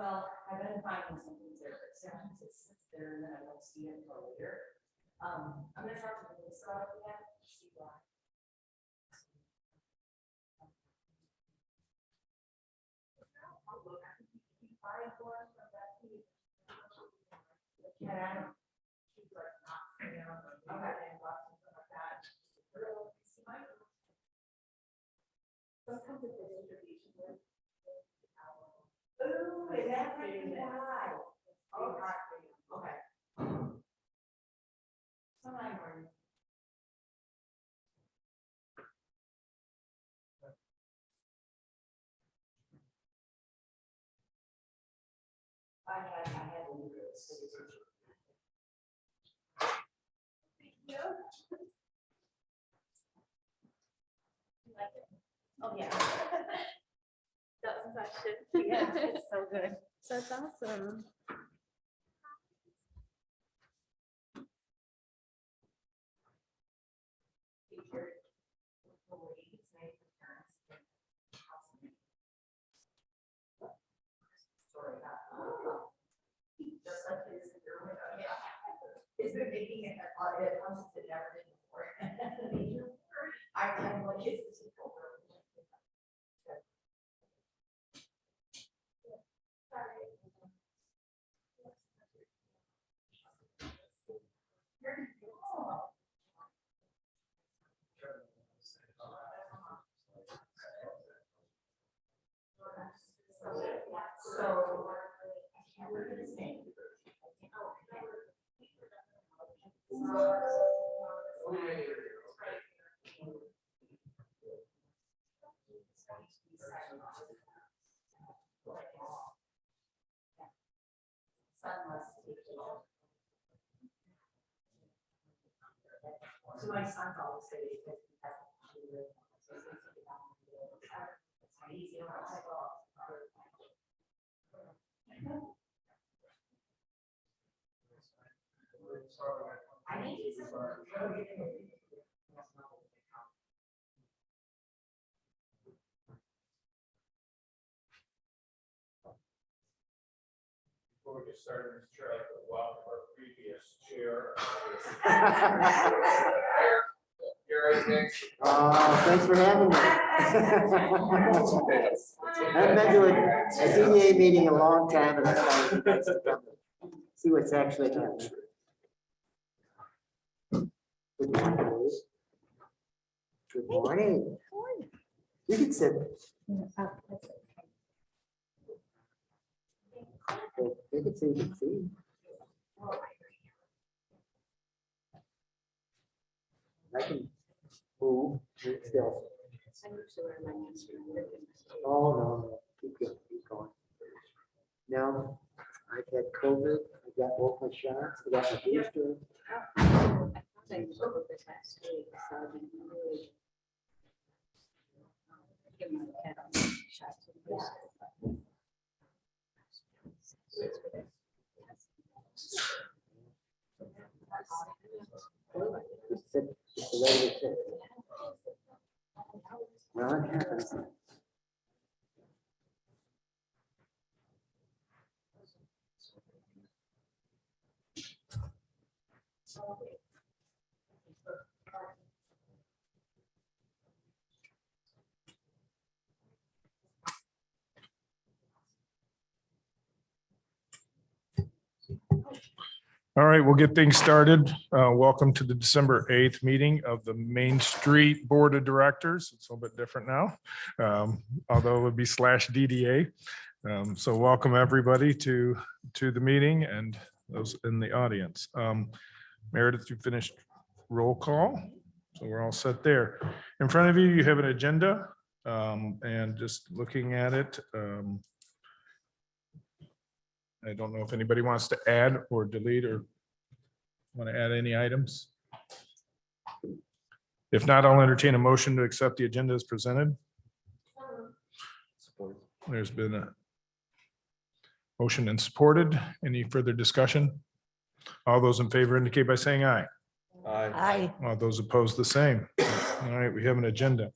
Well, I've been finding some things there, but sometimes it sits there and then I don't see it until later. I'm gonna talk to the police about it again, see why. I'll look, I think you can find one from that piece. Yeah, she's like not, you know, okay, and lots of stuff like that. Sometimes it's an distribution with. Ooh, is that right? Why? Okay. Somebody were. I had a little bit. Oh, yeah. That's a question. Yeah, it's so good. That's awesome. Just like it is in your window, yeah. It's been making it comes to never did before. I'm like, it's the typical room. So, I can't remember his name. So my son's always say because he has easy. I need to. Before we get started, Mr. Chair, I'd like to welcome our previous chair. Gary, thanks. Thanks for having me. I haven't been to a CDA meeting in a long time, and that's why it's nice to come to see what's actually happening. Good morning. Good morning. You can sit. They can see, you can see. I can move still. Oh, no, keep going, keep going. Now, I've had COVID, I got both my shots, I got my booster. Just sit, just the way you sit. Well, it happens. All right, we'll get things started. Welcome to the December 8th meeting of the Main Street Board of Directors. It's a little bit different now, although it would be /DDA. So welcome everybody to the meeting and those in the audience. Meredith, you finished roll call, so we're all set there. In front of you, you have an agenda, and just looking at it, I don't know if anybody wants to add or delete or want to add any items. If not, I'll entertain a motion to accept the agenda as presented. There's been a motion and supported. Any further discussion? All those in favor indicate by saying aye. Aye. All those opposed, the same. All right, we have an agenda.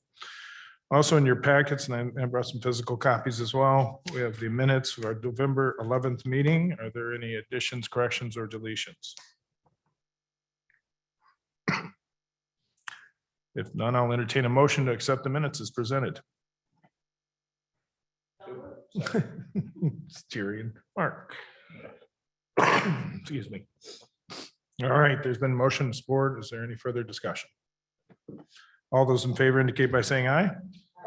Also in your packets, and I brought some physical copies as well, we have the minutes of our November 11th meeting. Are there any additions, corrections, or deletions? If none, I'll entertain a motion to accept the minutes as presented. Jerry and Mark. Excuse me. All right, there's been motion support. Is there any further discussion? All those in favor indicate by saying aye.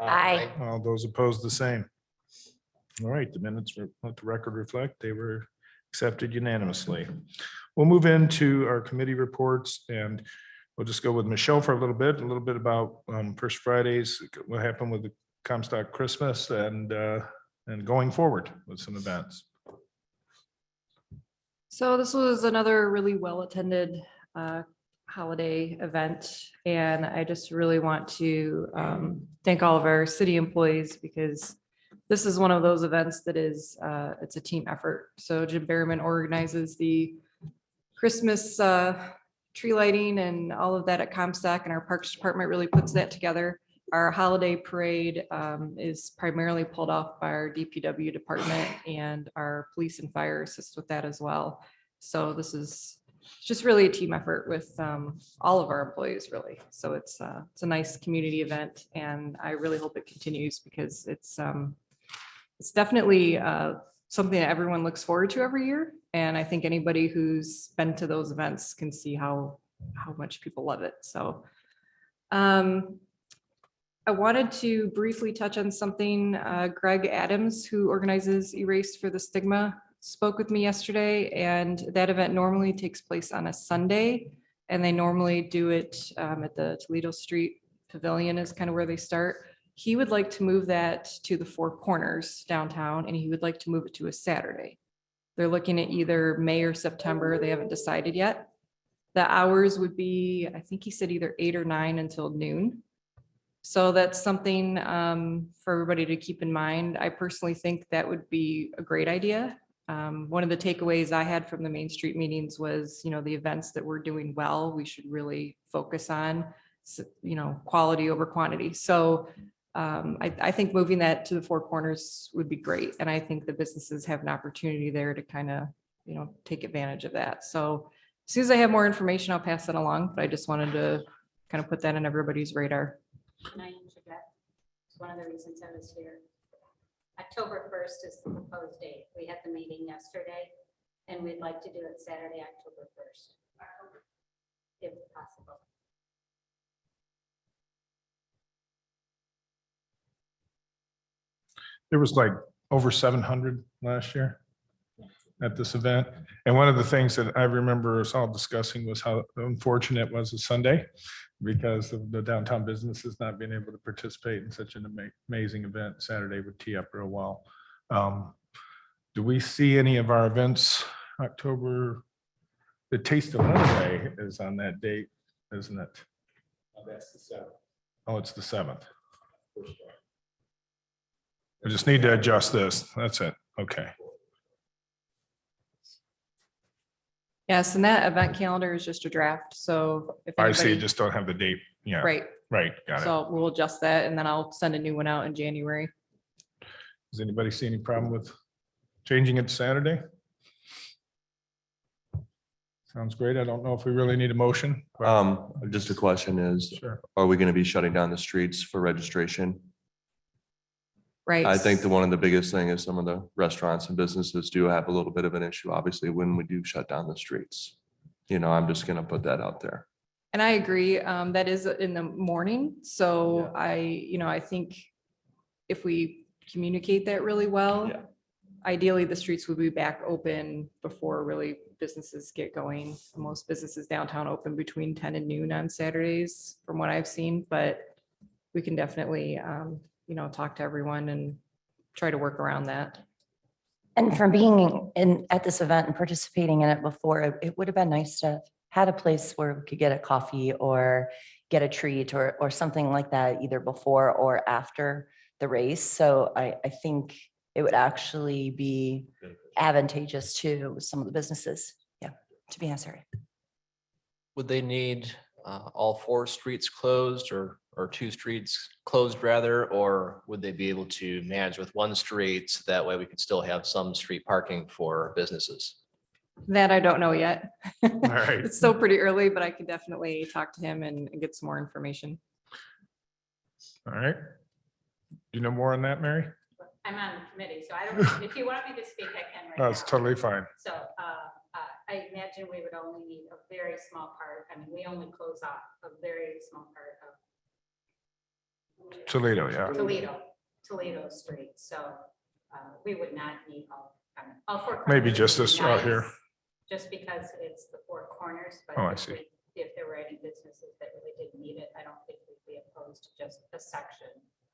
Aye. All those opposed, the same. All right, the minutes, let the record reflect, they were accepted unanimously. We'll move into our committee reports, and we'll just go with Michelle for a little bit about First Fridays, what happened with the Comstock Christmas, and going forward with some events. So this was another really well-attended holiday event, and I just really want to thank all of our city employees, because this is one of those events that is, it's a team effort. So Jim Behrman organizes the Christmas tree lighting and all of that at Comstock, and our Parks Department really puts that together. Our holiday parade is primarily pulled off by our DPW department, and our police and fire assist with that as well. So this is just really a team effort with all of our employees, really. So it's a nice community event, and I really hope it continues, because it's definitely something that everyone looks forward to every year. And I think anybody who's been to those events can see how much people love it. So I wanted to briefly touch on something. Greg Adams, who organizes Erase for the Stigma, spoke with me yesterday, and that event normally takes place on a Sunday, and they normally do it at the Toledo Street Pavilion is kind of where they start. He would like to move that to the Four Corners downtown, and he would like to move it to a Saturday. They're looking at either May or September. They haven't decided yet. The hours would be, I think he said either 8 or 9 until noon. So that's something for everybody to keep in mind. I personally think that would be a great idea. One of the takeaways I had from the Main Street meetings was, the events that we're doing well, we should really focus on, quality over quantity. So I think moving that to the Four Corners would be great. And I think the businesses have an opportunity there to kind of, take advantage of that. So as soon as I have more information, I'll pass that along, but I just wanted to kind of put that on everybody's radar. Can I interject? It's one of the reasons I was here. October 1st is the proposed date. We had the meeting yesterday, and we'd like to do it Saturday, October 1st, if possible. There was like over 700 last year at this event. And one of the things that I remember us all discussing was how unfortunate it was a Sunday, because of the downtown businesses not being able to participate in such an amazing event. Saturday would tee up real well. Do we see any of our events October? The Taste of Monterey is on that date, isn't it? That's the 7th. Oh, it's the 7th. I just need to adjust this. That's it. Okay. Yes, and that event calendar is just a draft. So if I see, anybody- just don't have the date. Yeah. Right. Right. Got it. So we'll adjust that, and then I'll send a new one out in January. Does anybody see any problem with changing it to Saturday? Sounds great. I don't know if we really need a motion. Just a question is, Sure. are we going to be shutting down the streets for registration? Right. I think one of the biggest thing is some of the restaurants and businesses do have a little bit of an issue, obviously, when we do shut down the streets. I'm just going to put that out there. And I agree, that is in the morning. So I think if we communicate that really well, Yeah. ideally the streets would be back open before really businesses get going. Most businesses downtown open between 10 and noon on Saturdays, from what I've seen, but we can definitely, talk to everyone and try to work around that. And from being at this event and participating in it before, it would have been nice to have had a place where we could get a coffee or get a treat or something like that, either before or after the race. So I think it would actually be advantageous to some of the businesses. Yeah, to be answered. Would they need all 4 streets closed, or or 2 streets closed rather, or would they be able to manage with 1 street? So that way we could still have some street parking for businesses. That I don't know yet. All right. It's still pretty early, but I could definitely talk to him and get some more information. All right. Do you know more on that, Mary? I'm on the committee, so I don't, if you want me to speak, I can right now. That's totally fine. So I imagine we would only need a very small part. I mean, we only close off a very small part of Toledo, yeah. Toledo Street. So we would not need all 4 corners. Maybe just would be this out here. nice, just because it's the 4 corners. But Oh, I if see. if there were any businesses that really didn't need it, I don't think we'd be opposed to just a section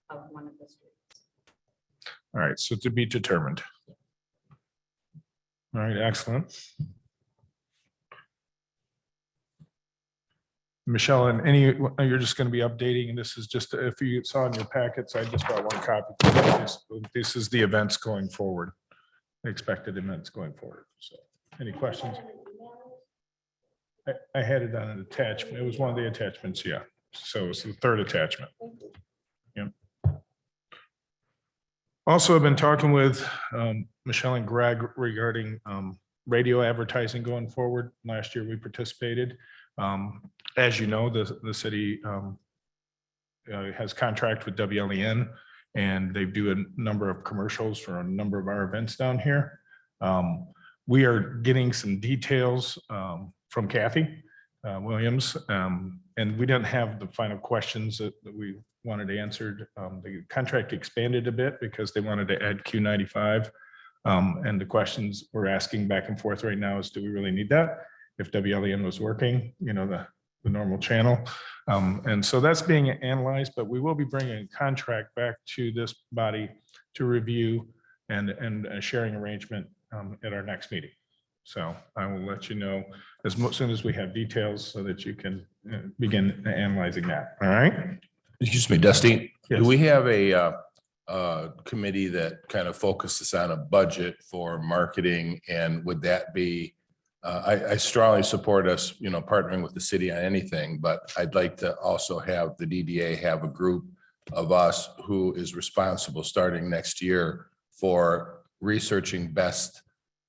of one of the streets. All right, so to be determined. All right, excellent. Michelle, and you're just going to be updating, and this is just, if you saw in your packets, I just got 1 copy. This is the events going forward, the expected events going forward. So any questions? I had it on an attachment. It was one of the attachments, yeah. So it's the 3rd attachment. Yep. Also, I've been talking with Michelle and Greg regarding radio advertising going forward. Last year, we participated. As you know, the city has contract with WLEN, and they do a number of commercials for a number of our events down here. We are getting some details from Kathy Williams, and we didn't have the final questions that we wanted answered. The contract expanded a bit because they wanted to add Q95. And the questions we're asking back and forth right now is, do we really need that? If WLEN was working, you know, the normal channel. And so that's being analyzed, but we will be bringing a contract back to this body to review and a sharing arrangement at our next meeting. So I will let you know as soon as we have details so that you can begin analyzing that. All right. Excuse me, Dusty, Yes. do we have a committee that kind of focuses on a budget for marketing? And would that be, I strongly support us, you know, partnering with the city on anything, but I'd like to also have the DDA have a group of us who is responsible starting next year for researching best,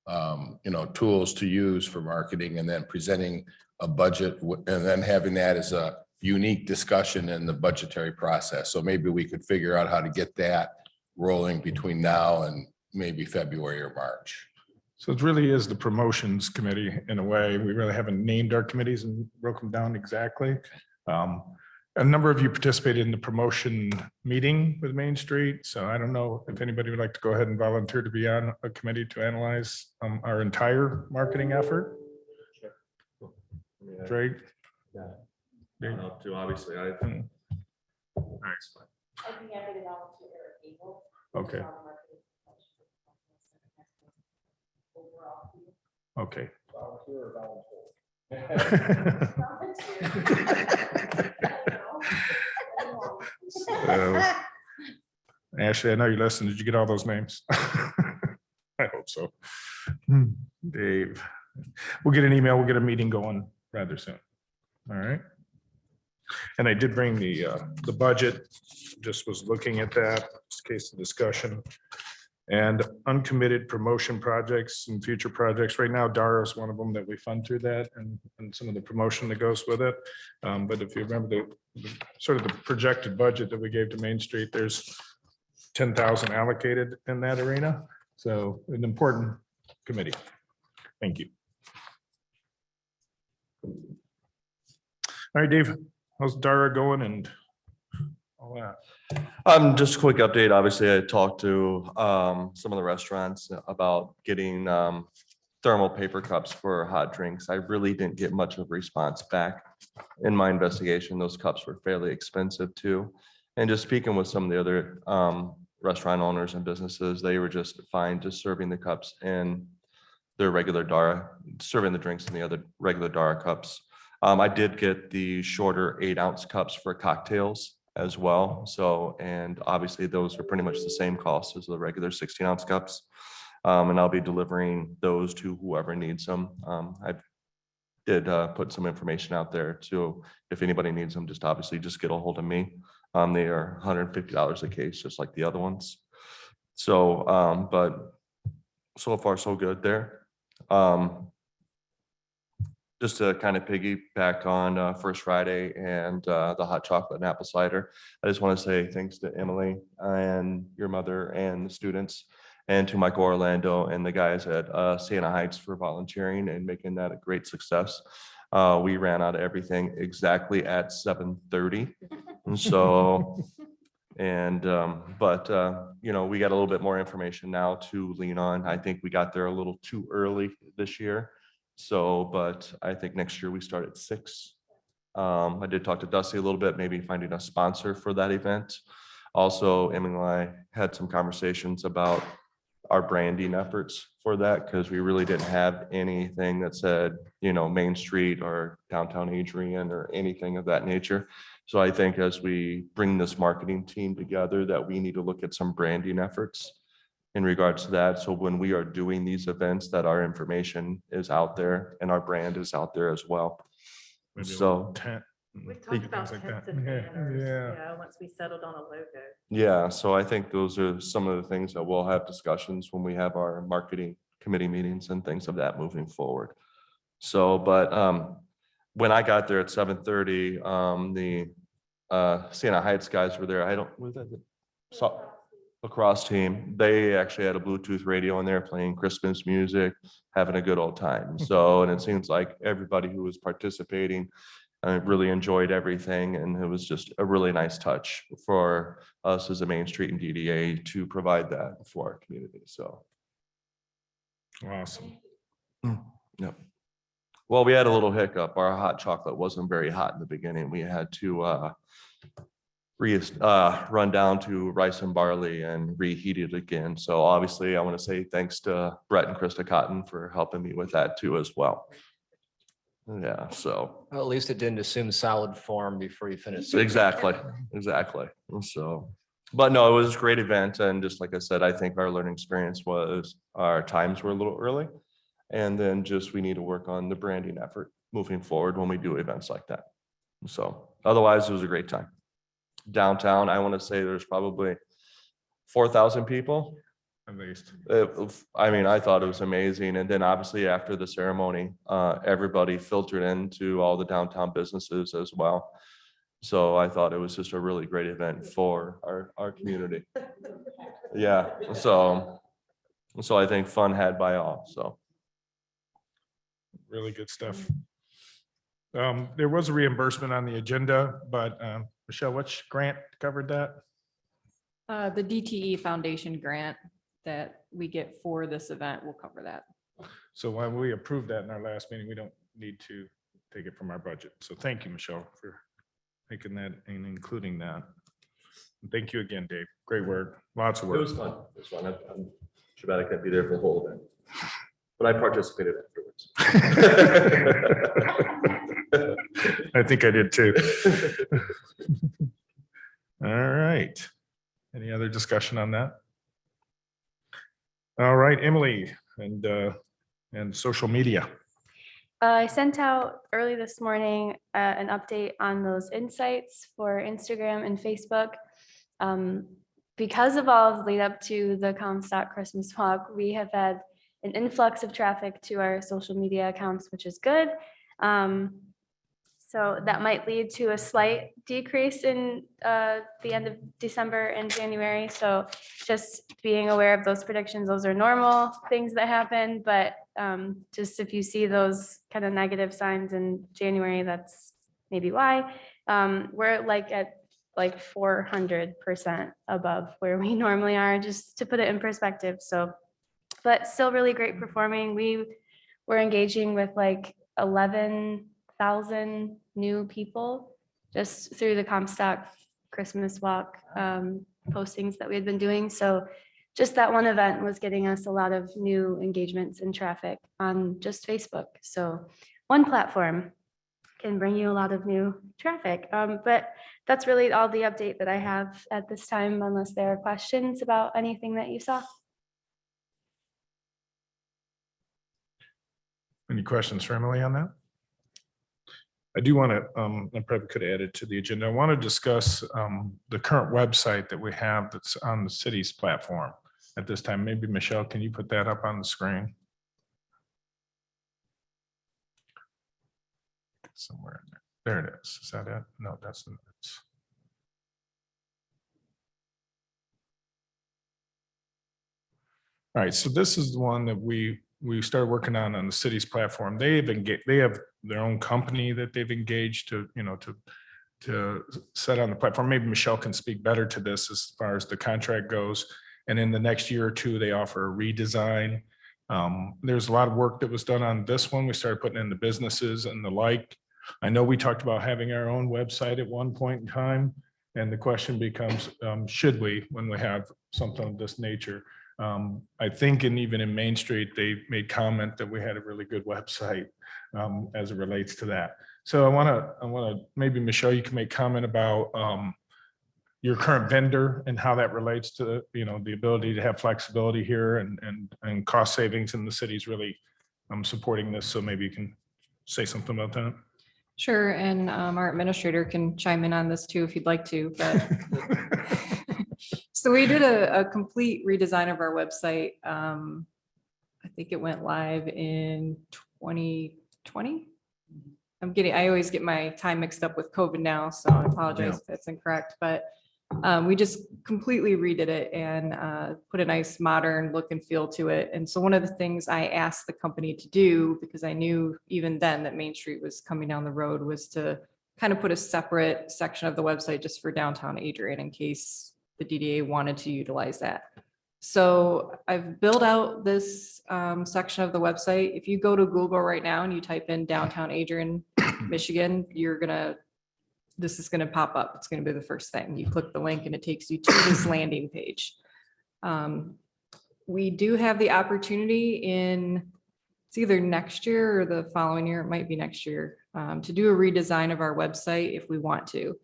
you know, tools to use for marketing, and then presenting a budget and then having that as a unique discussion in the budgetary process. So maybe we could figure out how to get that rolling between now and maybe February or March. So it really is the promotions committee in a way. We really haven't named our committees and broke them down exactly. A number of you participated in the promotion meeting with Main Street. So I don't know if anybody would like to go ahead and volunteer to be on a committee to analyze our entire marketing effort. Drake? Dave? To obviously, I. All right. I'd be happy to volunteer at Eagle. Okay, okay. Ashley, I know you listened. Did you get all those names? I hope so. Dave, we'll get an email. We'll get a meeting going rather soon. All right. And I did bring the budget, just was looking at that, just in case of discussion. And uncommitted promotion projects and future projects. Right now, DARA is one of them that we fund through that, and some of the promotion that goes with it. But if you remember the sort of the projected budget that we gave to Main Street, there's 10,000 allocated in that arena. So an important committee. Thank you. All right, Dave, how's DARA going and all that? Just a quick update. Obviously, I talked to some of the restaurants about getting thermal paper cups for hot drinks. I really didn't get much of a response back in my investigation. Those cups were fairly expensive too. And just speaking with some of the other restaurant owners and businesses, they were just fine just serving the cups in their regular DARA, serving the drinks in the other regular DARA cups. I did get the shorter 8-ounce cups for cocktails as well. So, and obviously those are pretty much the same cost as the regular 16-ounce cups. And I'll be delivering those to whoever needs them. I've did put some information out there too. If anybody needs them, just obviously just get a hold of me. They are $150 a case, just like the other ones. So, but so far so good there. Just to kind of piggyback on First Friday and the hot chocolate and apple cider, I just want to say thanks to Emily and your mother and the students, and to Michael Orlando and the guys at Siena Heights for volunteering and making that a great success. We ran out of everything exactly at 7:30. And so, but you know, we got a little bit more information now to lean on. I think we got there a little too early this year. So, but I think next year we start at 6. I did talk to Dusty a little bit, maybe finding a sponsor for that event. Also, Emily and I had some conversations about our branding efforts for that, because we really didn't have anything that said, you know, Main Street or downtown Adrian or anything of that nature. So I think as we bring this marketing team together, that we need to look at some branding efforts in regards to that. So when we are doing these events, that our information is out there and our brand is out there as well. Maybe a So- little tent. We and talked about things like tents that. and Yeah, banners, yeah. yeah, once we settled on a logo. Yeah, so I think those are some of the things that we'll have discussions when we have our marketing committee meetings and things of that moving forward. So, but when I got there at 7:30, the Siena Heights guys were there. I don't, was that the lacrosse team? They actually had a Bluetooth radio and they're playing Christmas music, having a good old time. So, and it seems like everybody who was participating really enjoyed everything, and it was just a really nice touch for us as a Main Street and DDA to provide that for our community. So, Awesome. yeah. Well, we had a little hiccup. Our hot chocolate wasn't very hot in the beginning. We had to run down to rice and barley and reheat it again. So obviously, I want to say thanks to Brett and Krista Cotton for helping me with that too as well. Yeah, so. Well, at least it didn't assume solid form before you finished. Exactly. So, but no, it was a great event. And just like I said, I think our learning experience was our times were a little early. And then just, we need to work on the branding effort moving forward when we do events like that. So otherwise, it was a great time. Downtown, I want to say there's probably 4,000 people. At least. I mean, I thought it was amazing. And then obviously after the ceremony, everybody filtered into all the downtown businesses as well. So I thought it was just a really great event for our community. Yeah, so I think fun had by all, so. Really good stuff. There was a reimbursement on the agenda, but Michelle, which grant covered that? The DTE Foundation grant that we get for this event will cover that. So when we approved that in our last meeting, we don't need to take it from our budget. So thank you, Michelle, for making that and including that. And thank you again, Dave. Great work. Lots of It work. was fun. It was fun. I'm too bad I couldn't be there for the whole event. But I participated afterwards. I think I did too. All right. Any other discussion on that? All right, Emily, and social media. I sent out early this morning an update on those insights for Instagram and Facebook. Because of all of the lead up to the Comstock Christmas Walk, we have had an influx of traffic to our social media accounts, which is good. So that might lead to a slight decrease in the end of December and January. So just being aware of those predictions, those are normal things that happen. But just if you see those kind of negative signs in January, that's maybe why. We're at 400% above where we normally are, just to put it in perspective. So, but still really great performing. We were engaging with 11,000 new people just through the Comstock Christmas Walk postings that we had been doing. So just that one event was getting us a lot of new engagements and traffic on just Facebook. So one platform can bring you a lot of new traffic. But that's really all the update that I have at this time, unless there are questions about anything that you saw. Any questions for Emily on that? I do want to, I probably could add it to the agenda. I want to discuss the current website that we have that's on the city's platform at this time. Maybe Michelle, can you put that up on the screen? Somewhere in there. There it is. Is that it? No, that's not it. All right, so this is the one that we started working on the city's platform. They have their own company that they've engaged to, to set on the platform. Maybe Michelle can speak better to this as far as the contract goes. And in the next year or two, they offer a redesign. There's a lot of work that was done on this one. We started putting in the businesses and the like. I know we talked about having our own website at one point in time. And the question becomes, should we, when we have something of this nature? I think, and even in Main Street, they made comment that we had a really good website as it relates to that. So I want to maybe Michelle, you can make comment about your current vendor and how that relates to the ability to have flexibility here and cost savings, and the city's really supporting this. So maybe you can say something about that. Sure, and our administrator can chime in on this too if you'd like to, but so we did a complete redesign of our website. I think it went live in 2020. I always get my time mixed up with COVID now, so I apologize if that's incorrect, but we just completely redid it and put a nice modern look and feel to it. And so one of the things I asked the company to do, because I knew even then that Main Street was coming down the road, was to kind of put a separate section of the website just for downtown Adrian in case the DDA wanted to utilize that. So I've built out this section of the website. If you go to Google right now and you type in downtown Adrian, Michigan, this is going to pop up. It's going to be the first thing. You click the link and it takes you to this landing page. We do have the opportunity it's either next year or the following year, it might be next year, to do a redesign of our website if we want to.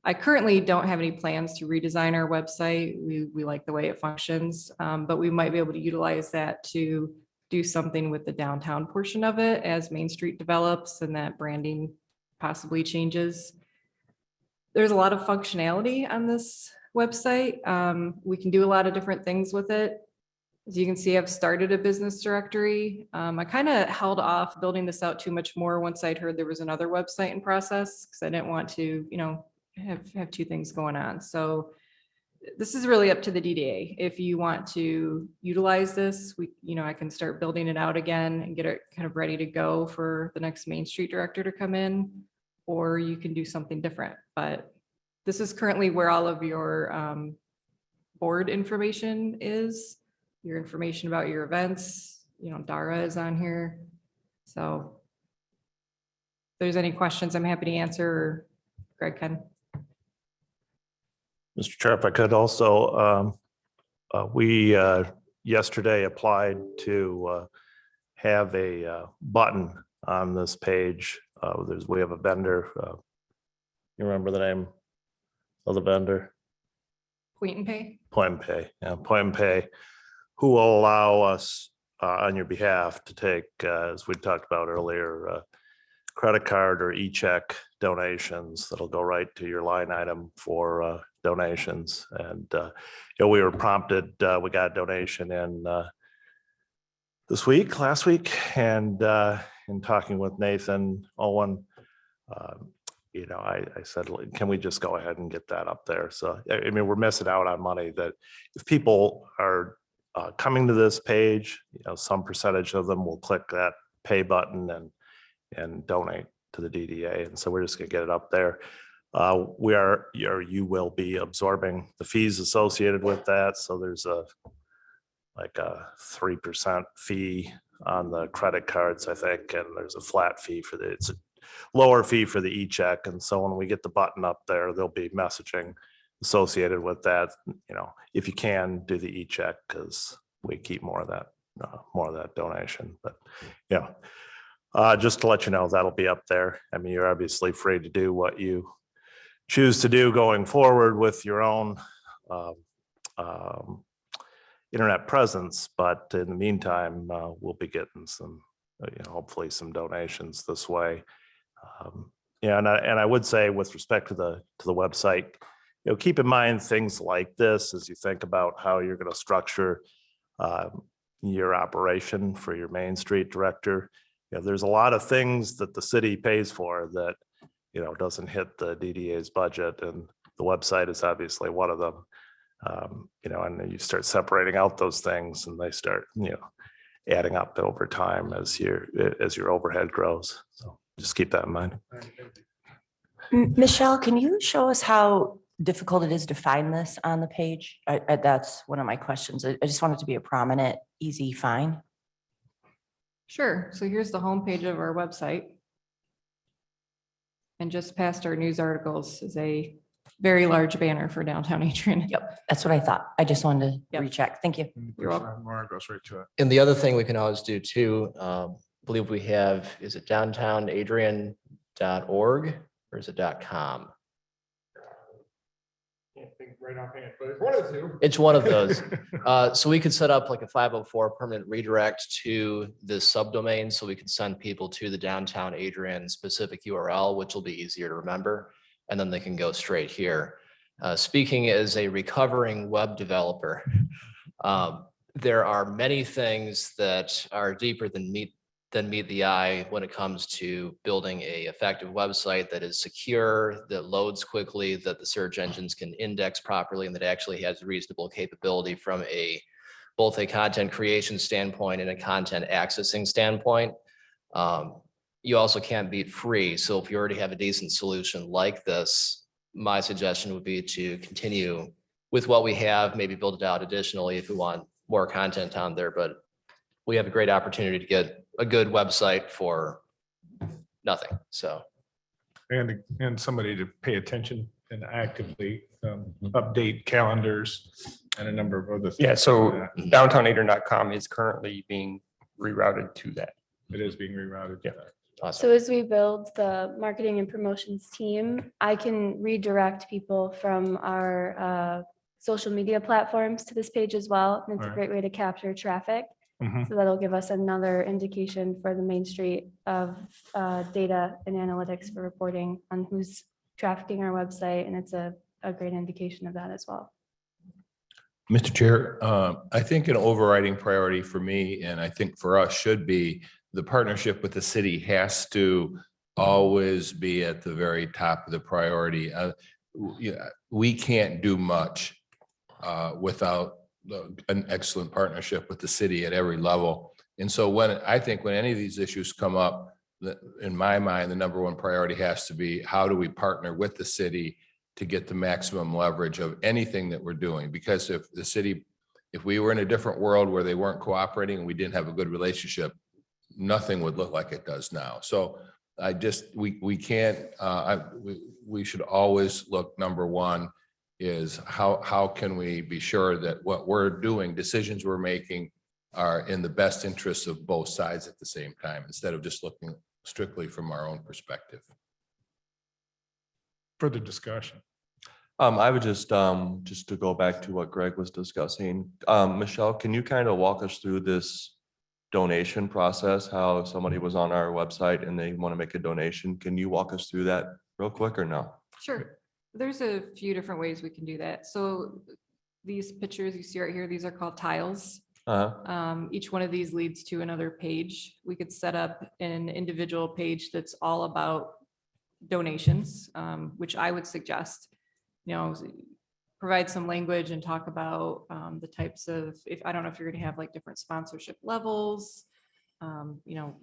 I currently don't have any plans to redesign our website. We like the way it functions, but we might be able to utilize that to do something with the downtown portion of it as Main Street develops and that branding possibly changes. There's a lot of functionality on this website. We can do a lot of different things with it. As you can see, I've started a business directory. I kind of held off building this out too much more once I'd heard there was another website in process because I didn't want to, have two things going on. So this is really up to the DDA. If you want to utilize this, I can start building it out again and get it kind of ready to go for the next Main Street director to come in, or you can do something different. But this is currently where all of your board information is, your information about your events. Dara is on here. So if there's any questions, I'm happy to answer, or Greg can. Mr. Chair, if I could also, we yesterday applied to have a button on this page. We have a vendor. You remember the name of the vendor? Point and Pay. Point and Pay, yeah, Point and Pay, who will allow us on your behalf to take, as we talked about earlier, credit card or e-check donations that'll go right to your line item for donations. And we were prompted, we got a donation in last week, and in talking with Nathan Owen, I said, can we just go ahead and get that up there? So, we're missing out on money that if people are coming to this page, some percentage of them will click that pay button and donate to the DDA. And so we're just gonna get it up there. You will be absorbing the fees associated with that. So there's a 3% fee on the credit cards, I think, and there's a flat fee it's a lower fee for the e-check. And so when we get the button up there, there'll be messaging associated with that. If you can do the e-check, because we keep more of that donation. But just to let you know, that'll be up there. You're obviously free to do what you choose to do going forward with your own internet presence. But in the meantime, we'll be getting some, hopefully some donations this way. Yeah, and I would say with respect to the website, keep in mind things like this as you think about how you're going to structure your operation for your Main Street director. There's a lot of things that the city pays for that, doesn't hit the DDA's budget, and the website is obviously one of them. And then you start separating out those things and they start, adding up over time as your overhead grows. So just keep that in mind. Michelle, can you show us how difficult it is to find this on the page? That's one of my questions. I just want it to be a prominent, easy find. Sure. So here's the homepage of our website. And just past our news articles is a very large banner for downtown Adrian. Yep, that's what I thought. I just wanted to Yep. recheck. Thank you. You're welcome. Laura goes right to it. And the other thing we can always do too, believe we have, is it downtownadrian.org or is it .com? Can't think right offhand, but it's one of the two. It's one of those. So we could set up like a 504 permanent redirect to this subdomain, so we can send people to the downtown Adrian specific URL, which will be easier to remember, and then they can go straight here. Speaking as a recovering web developer, there are many things that are deeper than meet the eye when it comes to building a effective website that is secure, that loads quickly, that the search engines can index properly, and that actually has reasonable capability from both a content creation standpoint and a content accessing standpoint. You also can't beat free. So if you already have a decent solution like this, my suggestion would be to continue with what we have, maybe build it out additionally if we want more content on there, but we have a great opportunity to get a good website for nothing. So. And somebody to pay attention and actively update calendars and a number of other things. Yeah, so downtownadrian.com is currently being rerouted to that. It is being rerouted. Yeah. Awesome. So as we build the marketing and promotions team, I can redirect people from our social media platforms to this page as well. And it's a Right. great way to capture traffic. Mhm. So that'll give us another indication for the Main Street of data and analytics for reporting on who's trafficking our website. And it's a great indication of that as well. Mr. Chair, I think an overriding priority for me, and I think for us, should be the partnership with the city has to always be at the very top of the priority. We can't do much without an excellent partnership with the city at every level. And so when any of these issues come up, in my mind, the number one priority has to be, how do we partner with the city to get the maximum leverage of anything that we're doing? Because if we were in a different world where they weren't cooperating and we didn't have a good relationship, nothing would look like it does now. So we can't, we should always look, number one is how can we be sure that what we're doing, decisions we're making, are in the best interests of both sides at the same time, instead of just looking strictly from our own perspective. Further discussion. I would just to go back to what Greg was discussing, Michelle, can you kind of walk us through this donation process? How if somebody was on our website and they want to make a donation, can you walk us through that real quick or no? Sure. There's a few different ways we can do that. So these pictures you see right here, these are called tiles. Each one of these leads to another page. We could set up an individual page that's all about donations, which I would suggest, provide some language and talk about the types of, I don't know if you're going to have like different sponsorship levels,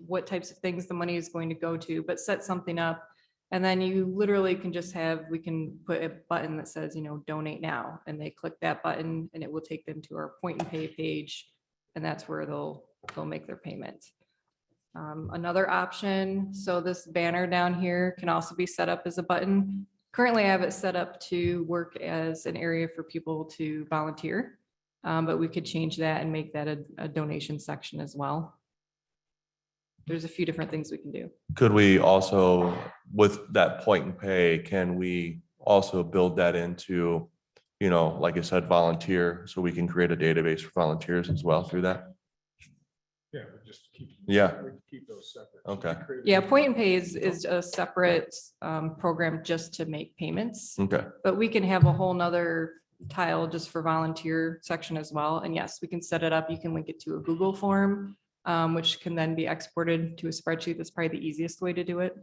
what types of things the money is going to go to, but set something up. And then you literally can just we can put a button that says, donate now, and they click that button and it will take them to our point and pay page. And that's where they'll make their payment. Another option, so this banner down here can also be set up as a button. Currently, I have it set up to work as an area for people to volunteer, but we could change that and make that a donation section as well. There's a few different things we can do. Could we also, with that point and pay, can we also build that into, like I said, volunteer, so we can create a database for volunteers as well through that? Yeah, we just keep. Yeah. we keep those Okay, Yeah, Point and Pay is a separate program just to make payments. okay. But we can have a whole nother tile just for volunteer section as well. And yes, we can set it up. You can link it to a Google form, which can then be exported to a spreadsheet. That's probably the easiest way to do it.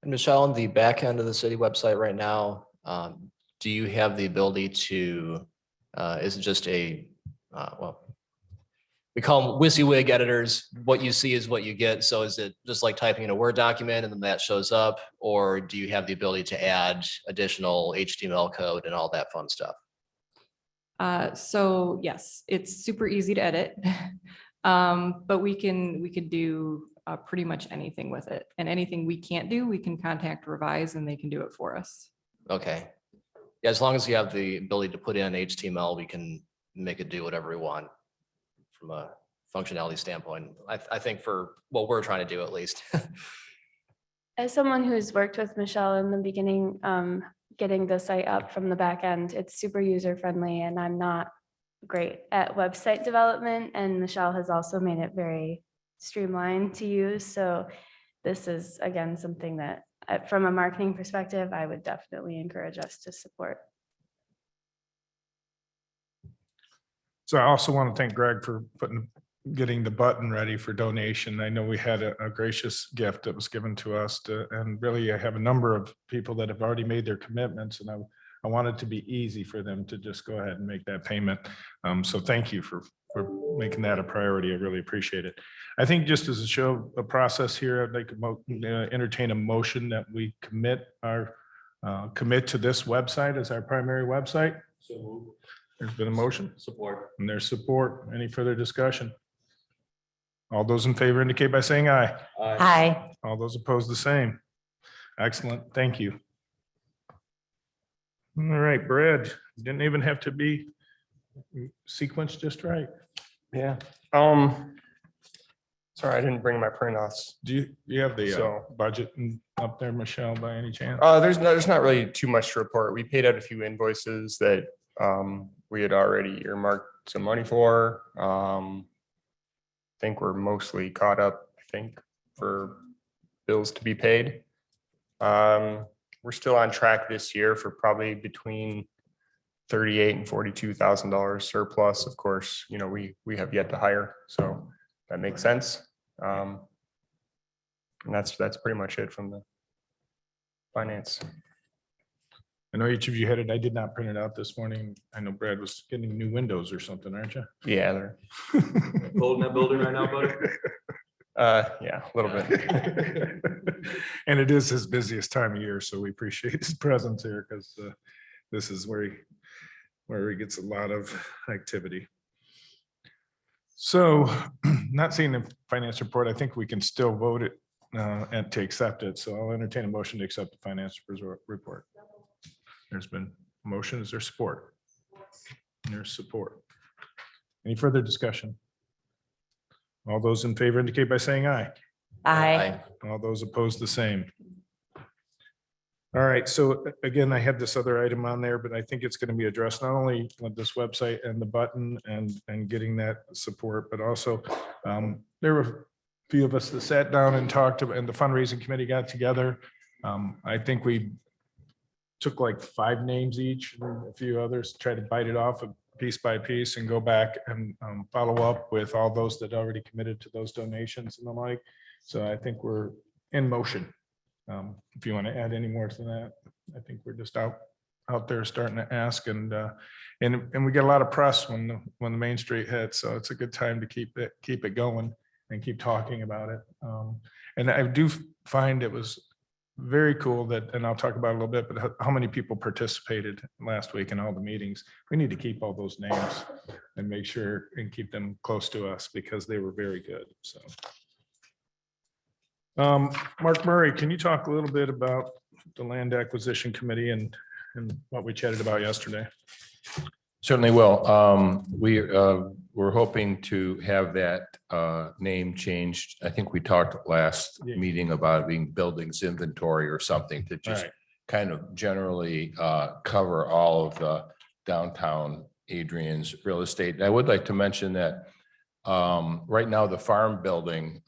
And Michelle, on the back end of the city website right now, do you have the ability to, is it just well, we call them WYSIWYG editors. What you see is what you get. So is it just like typing in a Word document and then that shows up? Or do you have the ability to add additional HTML code and all that fun stuff? So yes, it's super easy to edit. But we can do pretty much anything with it, and anything we can't do, we can contact Revise and they can do it for us. Okay. Yeah, as long as you have the ability to put in HTML, we can make it do whatever we want from a functionality standpoint. I think for what we're trying to do at least. As someone who's worked with Michelle in the beginning, getting the site up from the back end, it's super user friendly, and I'm not great at website development, and Michelle has also made it very streamlined to use. So this is, again, something that from a marketing perspective, I would definitely encourage us to support. So I also want to thank Greg for getting the button ready for donation. I know we had a gracious gift that was given to us and really I have a number of people that have already made their commitments, and I want it to be easy for them to just go ahead and make that payment. So thank you for making that a priority. I really appreciate it. I think just as a show of process here, I'd like to entertain a motion that we commit to this website as our primary website. So there's been a motion. Support. And there's support. Any further discussion? All those in favor indicate by saying aye. Hi. All those opposed, the same. Excellent. Thank you. All right, Brad, didn't even have to be sequenced just right. Yeah. Sorry, I didn't bring my print offs. Do you have the So- budget up there, Michelle, by any chance? There's not really too much to report. We paid out a few invoices that we had already earmarked some money for. Think we're mostly caught up, I think, for bills to be paid. We're still on track this year for probably between $38,000 and $42,000 surplus. Of course, you know, we have yet to hire, so that makes sense. And that's pretty much it from the finance. I know each of you had it. I did not print it out this morning. I know Brad was getting new windows or something, aren't you? Yeah, they're, Cold in that building right now, buddy? yeah, a little bit. And it is his busiest time of year, so we appreciate his presence here because this is where he gets a lot of activity. So not seeing the finance report, I think we can still vote it and to accept it. So I'll entertain a motion to accept the finance report. There's been a motion. Is there support? There's support. Any further discussion? All those in favor indicate by saying aye. Aye. All those opposed, the same. All right, so again, I had this other item on there, but I think it's going to be addressed not only with this website and the button and getting that support, but also there were a few of us that sat down and talked and the fundraising committee got together. I think we took like 5 names each and a few others, tried to bite it off piece by piece and go back and follow up with all those that already committed to those donations and the like. So I think we're in motion. If you want to add any more to that, I think we're just out there starting to ask and we get a lot of press when the Main Street hits. So it's a good time to keep it going and keep talking about it. And I do find it was very cool that, and I'll talk about it a little bit, but how many people participated last week in all the meetings. We need to keep all those names and make sure and keep them close to us because they were very good. So. Mark Murray, can you talk a little bit about the Land Acquisition Committee and what we chatted about yesterday? Certainly will. We're hoping to have that name changed. I think we talked last meeting about it being buildings inventory or something to just kind of generally cover all of the downtown Adrian's real estate. And I would like to mention that Right now, the farm building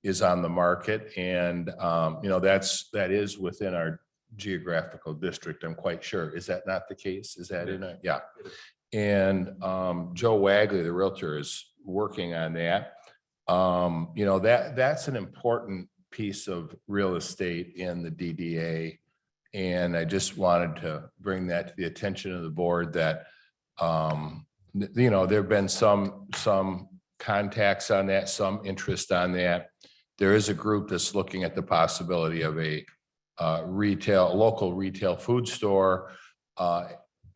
is on the market and, that is within our geographical district, I'm quite sure. Is that not the case? Is that in it? Yeah. And Joe Wagley, the Realtor, is working on that. That's an important piece of real estate in the DDA. And I just wanted to bring that to the attention of the board that, there've been some contacts on that, some interest on that. There is a group that's looking at the possibility of a local retail food store.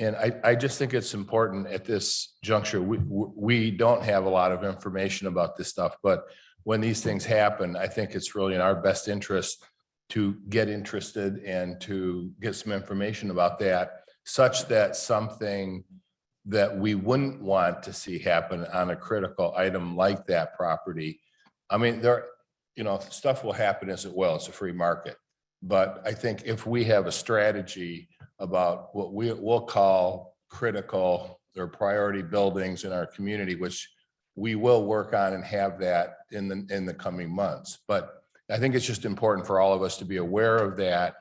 And I just think it's important at this juncture. We don't have a lot of information about this stuff, but when these things happen, I think it's really in our best interest to get interested and to get some information about that, such that something that we wouldn't want to see happen on a critical item like that property. I mean, stuff will happen as it will. It's a free market. But I think if we have a strategy about what we'll call critical or priority buildings in our community, which we will work on and have that in the coming months. But I think it's just important for all of us to be aware of that.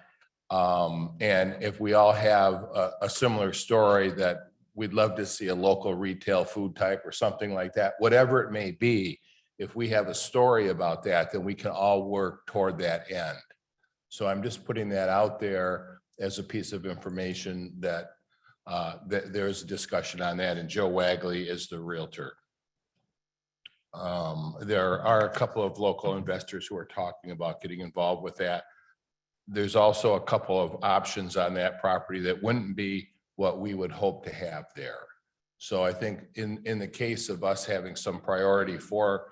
And if we all have a similar story that we'd love to see a local retail food type or something like that, whatever it may be, if we have a story about that, then we can all work toward that end. So I'm just putting that out there as a piece of information that there's a discussion on that, and Joe Wagley is the Realtor. There are a couple of local investors who are talking about getting involved with that. There's also a couple of options on that property that wouldn't be what we would hope to have there. So I think in the case of us having some priority for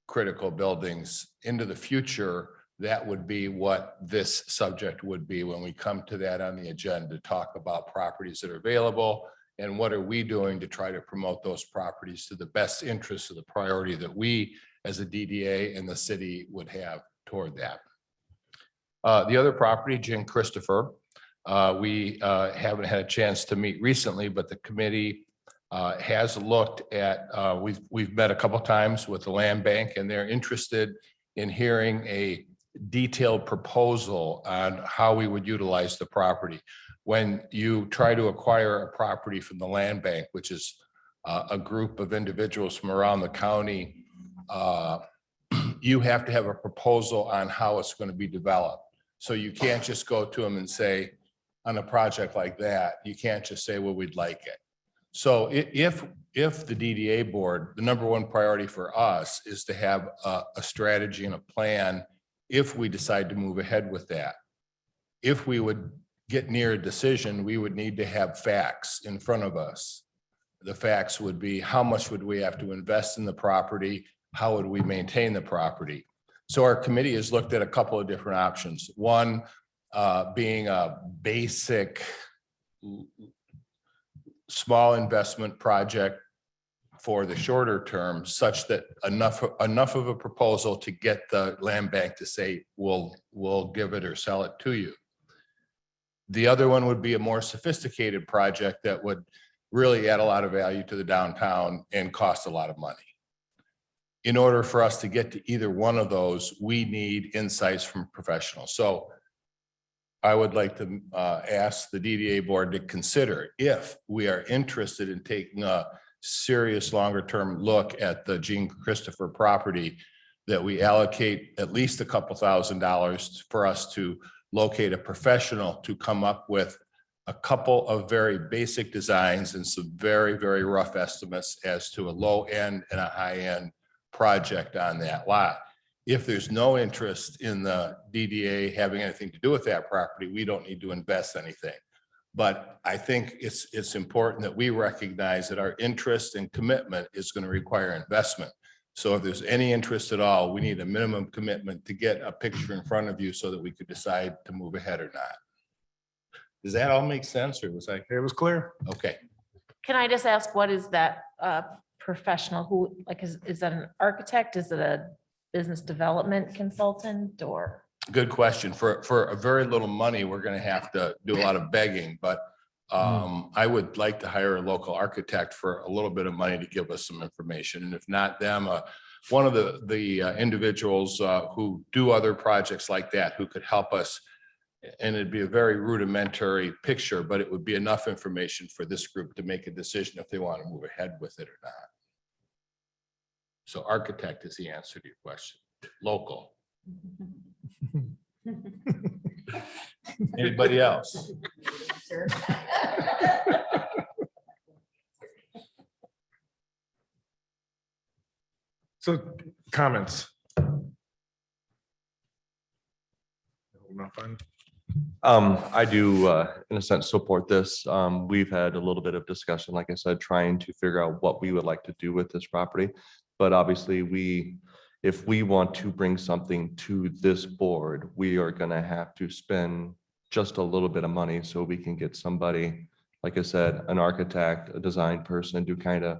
critical buildings into the future, that would be what this subject would be when we come to that on the agenda, to talk about properties that are available and what are we doing to try to promote those properties to the best interest of the priority that we as a DDA and the city would have toward that. The other property, Jim Christopher, we haven't had a chance to meet recently, but the committee has looked at, we've met a couple times with the land bank, and they're interested in hearing a detailed proposal on how we would utilize the property. When you try to acquire a property from the land bank, which is a group of individuals from around the county, you have to have a proposal on how it's going to be developed. So you can't just go to them and say, on a project like that, you can't just say, well, we'd like it. So if the DDA board, the number one priority for us is to have a strategy and a plan if we decide to move ahead with that. If we would get near a decision, we would need to have facts in front of us. The facts would be, how much would we have to invest in the property? How would we maintain the property? So our committee has looked at a couple of different options. One being a basic small investment project for the shorter term, such that enough of a proposal to get the land bank to say, we'll give it or sell it to you. The other one would be a more sophisticated project that would really add a lot of value to the downtown and cost a lot of money. In order for us to get to either one of those, we need insights from professionals. So I would like to ask the DDA board to consider, if we are interested in taking a serious longer term look at the Gene Christopher property, that we allocate at least a couple $1,000s for us to locate a professional to come up with a couple of very basic designs and some very, very rough estimates as to a low end and a high end project on that lot. If there's no interest in the DDA having anything to do with that property, we don't need to invest anything. But I think it's important that we recognize that our interest and commitment is going to require investment. So if there's any interest at all, we need a minimum commitment to get a picture in front of you so that we could decide to move ahead or not. Does that all make sense, or was I? It was clear. Okay. Can I just ask, what is that professional? Who, like, is that an architect? Is it a business development consultant, or? Good question. For a very little money, we're going to have to do a lot of begging, but I would like to hire a local architect for a little bit of money to give us some information. And if not them, one of the individuals who do other projects like that, who could help us. And it'd be a very rudimentary picture, but it would be enough information for this group to make a decision if they want to move ahead with it or not. So architect is the answer to your question. Local. Anybody else? So comments? Nothing. I do, in a sense, support this. We've had a little bit of discussion, like I said, trying to figure out what we would like to do with this property. But obviously if we want to bring something to this board, we are gonna have to spend just a little bit of money so we can get somebody, like I said, an architect, a design person to kind of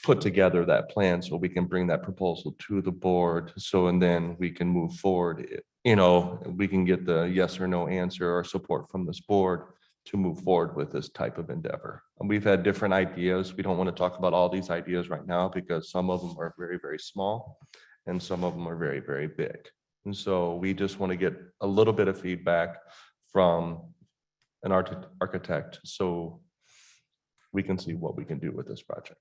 put together that plan so we can bring that proposal to the board. So, and then we can move forward. You know, we can get the yes or no answer or support from this board to move forward with this type of endeavor. And we've had different ideas. We don't want to talk about all these ideas right now because some of them are very, very small and some of them are very, very big. And so we just want to get a little bit of feedback from an architect so we can see what we can do with this project.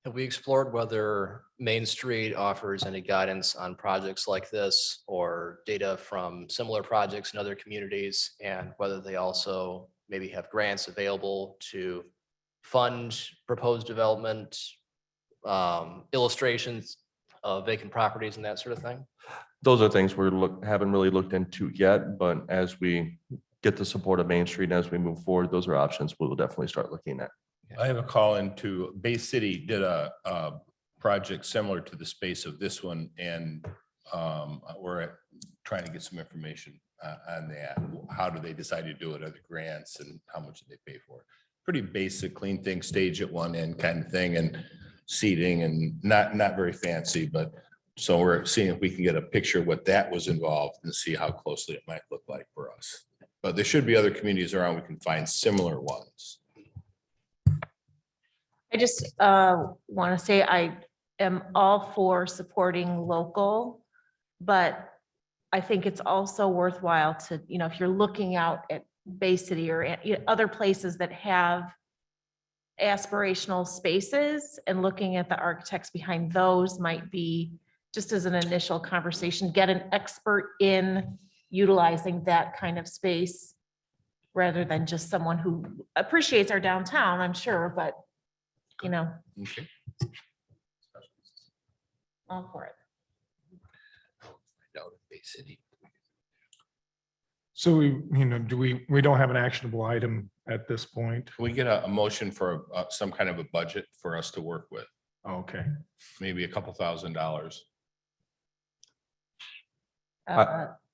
Have we explored whether Main Street offers any guidance on projects like this or data from similar projects in other communities, and whether they also maybe have grants available to fund proposed development, illustrations of vacant properties and that sort of thing? Those are things haven't really looked into yet, but as we get the support of Main Street, as we move forward, those are options we will definitely start looking at. I have a call into Bay City did a project similar to the space of this one, and we're trying to get some information on that. How do they decide to do it? Are the grants and how much do they pay for it? Pretty basic, clean thing, stage at one end kind of thing, and seating, and not very fancy, but so we're seeing if we can get a picture of what that was involved and see how closely it might look like for us. But there should be other communities around we can find similar ones. I just want to say I am all for supporting local, but I think it's also worthwhile to, you know, if you're looking out at Bay City or other places that have aspirational spaces and looking at the architects behind those might be just as an initial conversation, get an expert in utilizing that kind of space rather than just someone who appreciates our downtown, I'm sure, but you know, Okay. all for it. Bay City. So we don't have an actionable item at this point. Can we get a motion for some kind of a budget for us to work with? Okay. Maybe a couple $1,000s.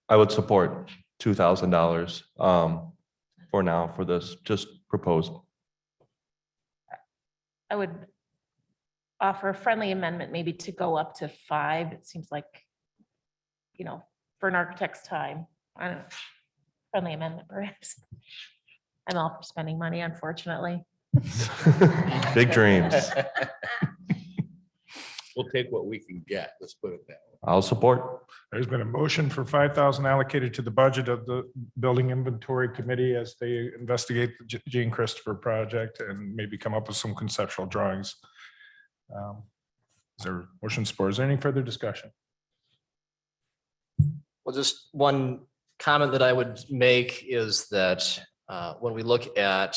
I would support $2,000 for now for this, just proposed. I would offer a friendly amendment, maybe to go up to 5. It seems like, you know, for an architect's time, I don't know, friendly amendment perhaps. I'm all for spending money, unfortunately. Big dreams. We'll take what we can get. Let's put it that way. I'll support. There's been a motion for 5,000 allocated to the budget of the Building Inventory Committee as they investigate the Gene Christopher project and maybe come up with some conceptual drawings. Is there motion support? Is there any further discussion? Well, just one comment that I would make is that when we look at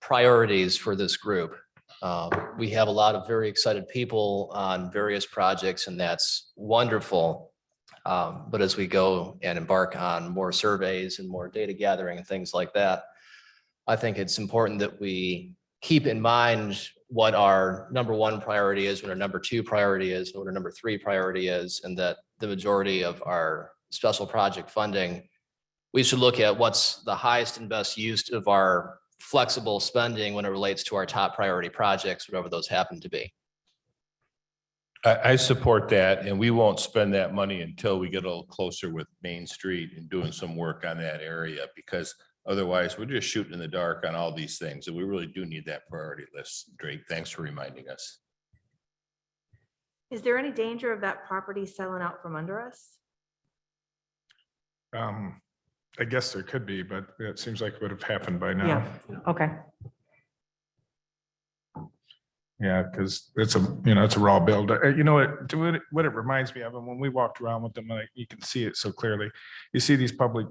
priorities for this group, we have a lot of very excited people on various projects, and that's wonderful. But as we go and embark on more surveys and more data gathering and things like that, I think it's important that we keep in mind what our number 1 priority is, what our number 2 priority is, and what our number 3 priority is, and that the majority of our special project funding, we should look at what's the highest and best use of our flexible spending when it relates to our top priority projects, whatever those happen to be. I support that, and we won't spend that money until we get a little closer with Main Street and doing some work on that area, because Otherwise, we're just shooting in the dark on all these things, and we really do need that priority list. Drake, thanks for reminding us. Is there any danger of that property selling out from under us? I guess there could be, but it seems like it would have happened by now. Okay. Yeah, because it's a raw build. You know what it reminds me of, and when we walked around with them, like, you can see it so clearly. You see these public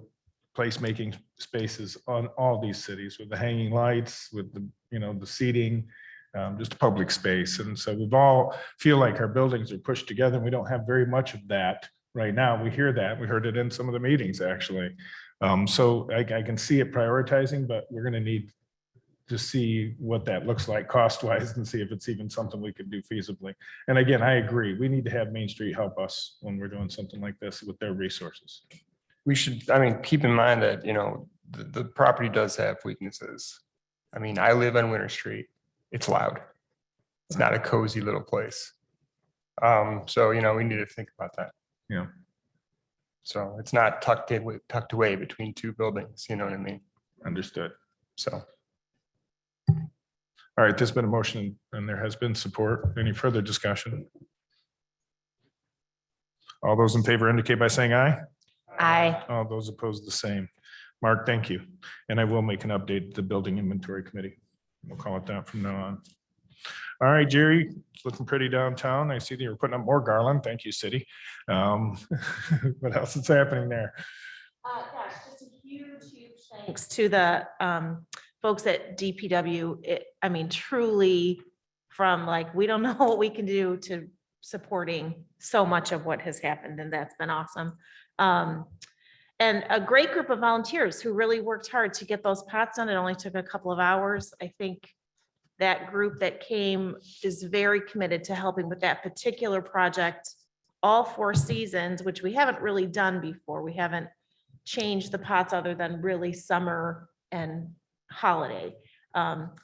placemaking spaces on all these cities with the hanging lights, with the, the seating, just a public space. And so we've all feel like our buildings are pushed together, and we don't have very much of that right now. We hear that. We heard it in some of the meetings, actually. So I can see it prioritizing, but we're going to need to see what that looks like cost-wise and see if it's even something we could do feasibly. And again, I agree. We need to have Main Street help us when we're doing something like this with their resources. We should, keep in mind that, the property does have weaknesses. I live on Winter Street. It's loud. It's not a cozy little place. So, we need to think about that. Yeah. So it's not tucked away between two buildings, you know what I mean? Understood. So. All right, there's been a motion and there has been support. Any further discussion? All those in favor indicate by saying aye. Aye. All those opposed, the same. Mark, thank you. And I will make an update to the Building Inventory Committee. We'll call it that from now on. All right, Jerry, it's looking pretty downtown. I see that you're putting up more garland. Thank you, city. What else is happening there? Gosh, just a huge thanks to the folks at DPW. Truly from we don't know what we can do to supporting so much of what has happened, and that's been awesome. And a great group of volunteers who really worked hard to get those pots done. It only took a couple of hours. I think that group that came is very committed to helping with that particular project, all 4 seasons, which we haven't really done before. We haven't changed the pots other than really summer and holiday.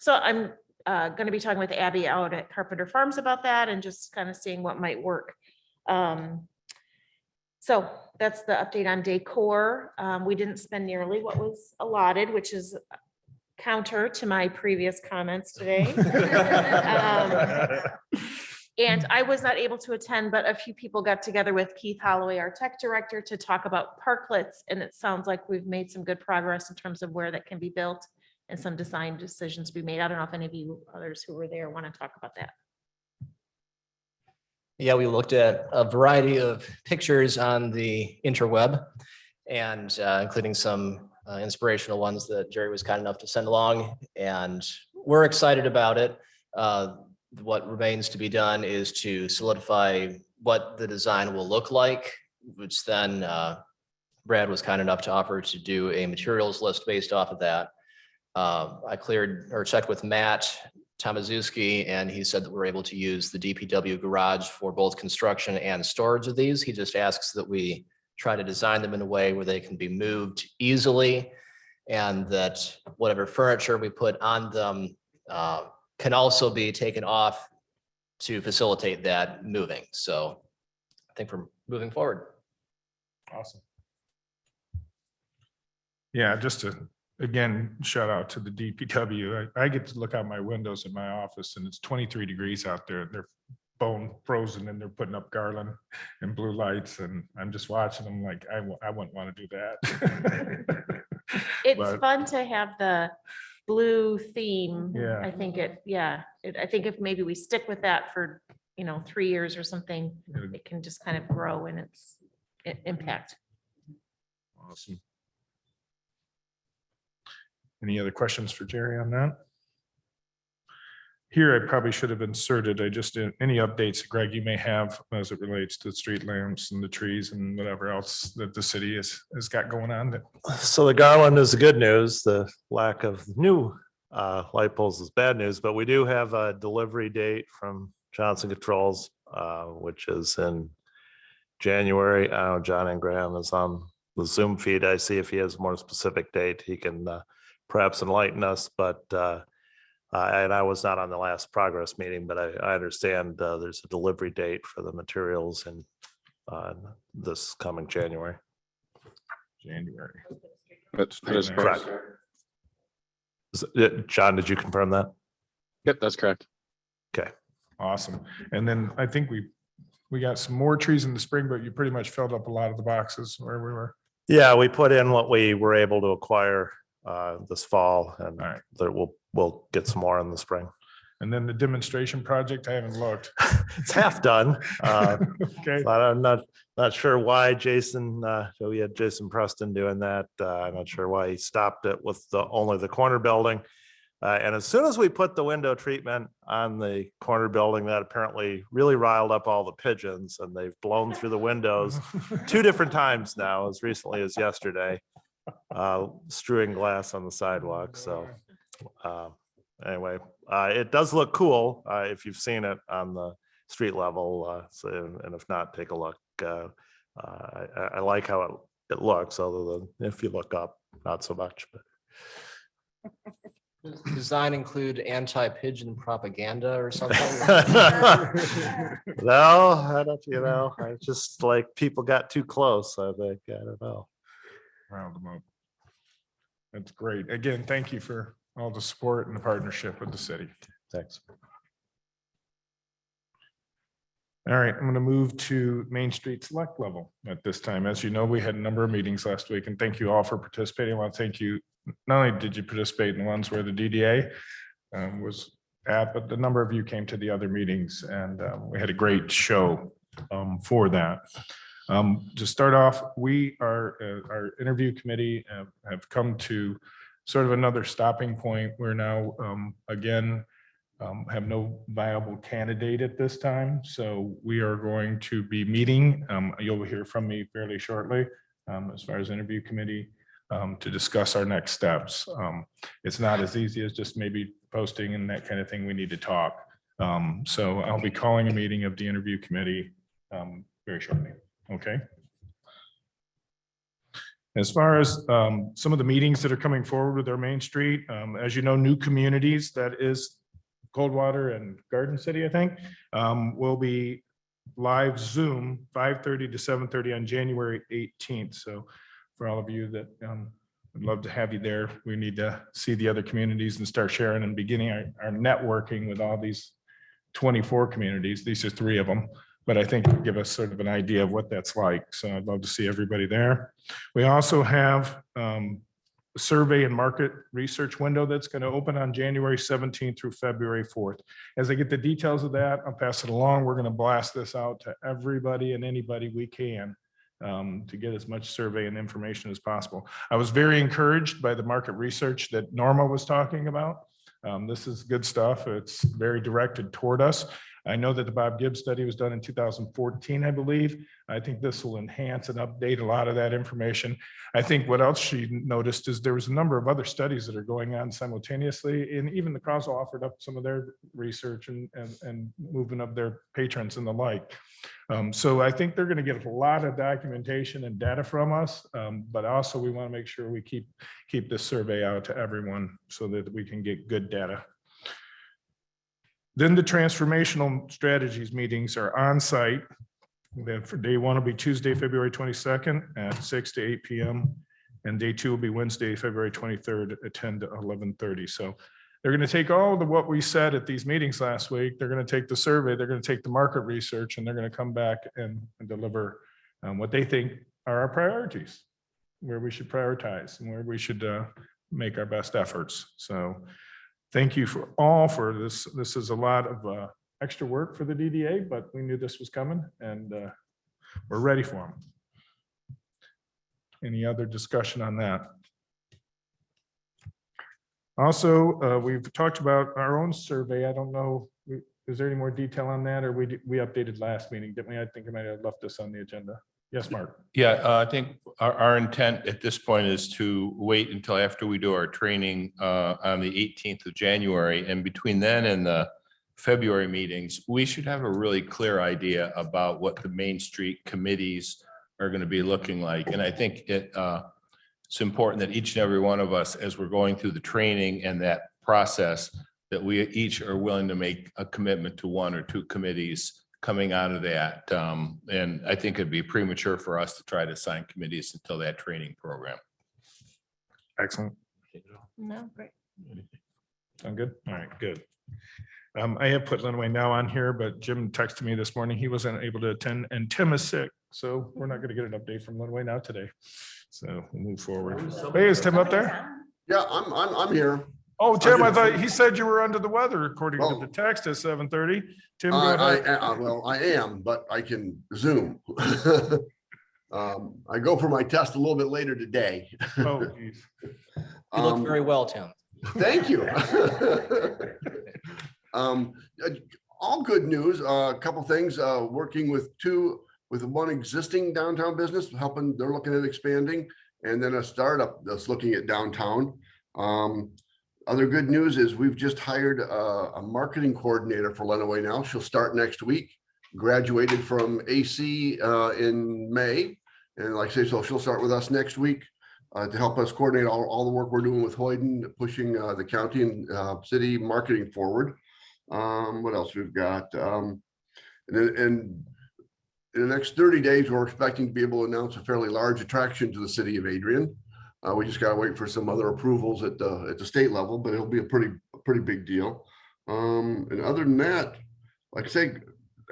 So I'm going to be talking with Abby out at Carpenter Farms about that and just kind of seeing what might work. So that's the update on decor. We didn't spend nearly what was allotted, which is counter to my previous comments today. And I was not able to attend, but a few people got together with Keith Holloway, our tech director, to talk about parklets. And it sounds like we've made some good progress in terms of where that can be built and some design decisions to be made. I don't know if any of you others who were there want to talk about that. Yeah, we looked at a variety of pictures on the interweb and including some inspirational ones that Jerry was kind enough to send along, and we're excited about it. What remains to be done is to solidify what the design will look like, which then Brad was kind enough to offer to do a materials list based off of that. I checked with Matt Tomaszewski, and he said that we're able to use the DPW garage for both construction and storage of these. He just asks that we try to design them in a way where they can be moved easily, and that whatever furniture we put on them can also be taken off to facilitate that moving. So I think we're moving forward. Awesome. Yeah, just to, again, shout out to the DPW. I get to look out my windows in my office and it's 23 degrees out there. They're bone frozen and they're putting up garland and blue lights, and I'm just watching them like, I wouldn't want to do that. It's fun to have the blue theme. Yeah. I think I think if maybe we stick with that for, 3 years or something, it can just kind of grow in its impact. Awesome. Any other questions for Jerry on that? Here, I probably should have inserted, any updates, Greg, you may have as it relates to the street lamps and the trees and whatever else that the city has got going on. So the garland is the good news. The lack of new light poles is bad news, but we do have a delivery date from Johnson Controls, which is in January. I know John and Graham is on the Zoom feed. I see if he has a more specific date, he can perhaps enlighten us, but and I was not on the last progress meeting, but I understand there's a delivery date for the materials in this coming January. January. That is correct. John, did you confirm that? Yep, that's correct. Awesome. And then I think we got some more trees in the spring, but you pretty much filled up a lot of the boxes where we were. Yeah, we put in what we were able to acquire this fall, and All right. that we'll get some more in the spring. And then the demonstration project, I haven't looked. It's half done. Okay. But I'm not sure why Jason, so we had Jason Preston doing that. I'm not sure why he stopped it with only the corner building. And as soon as we put the window treatment on the corner building, that apparently really riled up all the pigeons, and they've blown through the windows 2 different times now, as recently as yesterday, strewing glass on the sidewalk. So anyway, it does look cool if you've seen it on the street level. And if not, take a look. I like how it looks, other than if you look up, not so much. But Does design include anti-pigeon propaganda or something? no, I don't. I just like people got too close. I think I don't know. Round them up. That's great. Again, thank you for all the support and the partnership with the city. Thanks. All right, I'm going to move to Main Street Select level at this time. As you know, we had a number of meetings last week, and thank you all for participating. I want to thank you. Not only did you participate in the ones where the DDA was at, but the number of you came to the other meetings, and we had a great show for that. To start off, our interview committee have come to sort of another stopping point. We're now again have no viable candidate at this time, so we are going to be meeting. You'll hear from me fairly shortly as far as interview committee to discuss our next steps. It's not as easy as just maybe posting and that kind of thing. We need to talk. So I'll be calling a meeting of the interview committee very shortly. Okay. As far as some of the meetings that are coming forward with our Main Street, as you know, New Communities, that is Coldwater and Garden City, I think, will be live Zoom 5:30 to 7:30 on January 18th. So for all of you that I'd love to have you there. We need to see the other communities and start sharing and beginning our networking with all these 24 communities. These are 3 of them, but I think it'll give us sort of an idea of what that's like. So I'd love to see everybody there. We also have a survey and market research window that's going to open on January 17th through February 4th. As I get the details of that, I'll pass it along. We're going to blast this out to everybody and anybody we can to get as much survey and information as possible. I was very encouraged by the market research that Norma was talking about. This is good stuff. It's very directed toward us. I know that the Bob Gibbs study was done in 2014, I believe. I think this will enhance and update a lot of that information. I think what else she noticed is there was a number of other studies that are going on simultaneously, and even the Council offered up some of their research and moving of their patrons and the like. So I think they're going to get a lot of documentation and data from us, but also we want to make sure we keep this survey out to everyone so that we can get good data. Then the transformational strategies meetings are on site. For day 1 will be Tuesday, February 22nd at 6 to 8 p.m. And day 2 will be Wednesday, February 23rd at 10 to 11:30. So they're going to take all of what we said at these meetings last week. They're going to take the survey, they're going to take the market research, and they're going to come back and deliver what they think are our priorities, where we should prioritize and where we should make our best efforts. So thank you for this. This is a lot of extra work for the DDA, but we knew this was coming, and we're ready for them. Any other discussion on that? Also, we've talked about our own survey. I don't know, is there any more detail on that, or we updated last meeting, didn't we? I think I might have left this on the agenda. Yes, Mark. Yeah, I think our intent at this point is to wait until after we do our training on the 18th of January. And between then and the February meetings, we should have a really clear idea about what the Main Street committees are going to be looking like. And I think it's important that each and every one of us, as we're going through the training and that process, that we each are willing to make a commitment to 1 or 2 committees coming out of that. And I think it'd be premature for us to try to assign committees until that training program. Excellent. No, great. Sound good? All right, good. I have put Lenawee Now on here, but Jim texted me this morning. He wasn't able to attend and Tim is sick. So we're not going to get an update from Lenawee Now today. So we'll move forward. Hey, is Tim up there? Yeah, I'm here. Oh, Tim, I thought he said you were under the weather according to the text at 7:30. Tim, go ahead. Well, I am, but I can Zoom. I go for my test a little bit later today. Oh, geez. You look very well, Tim. Thank you. All good news. A couple things. Working with one existing downtown business, helping. They're looking at expanding, and then a startup that's looking at downtown. Other good news is we've just hired a marketing coordinator for Lenawee Now. She'll start next week. Graduated from AC in May, and like I say, so she'll start with us next week. To help us coordinate all the work we're doing with Hoyden, pushing the county and city marketing forward. What else we've got? And in the next 30 days, we're expecting to be able to announce a fairly large attraction to the city of Adrian. We just got to wait for some other approvals at the state level, but it'll be a pretty big deal. And other than that, like I say,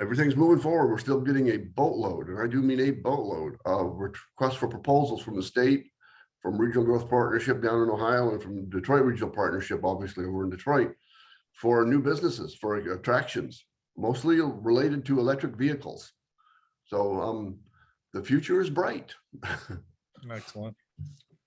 everything's moving forward. We're still getting a boatload, and I do mean a boatload of requests for proposals from the state, from Regional Growth Partnership down in Ohio, and from Detroit Regional Partnership, obviously over in Detroit, for new businesses, for attractions, mostly related to electric vehicles. So the future is bright. Excellent.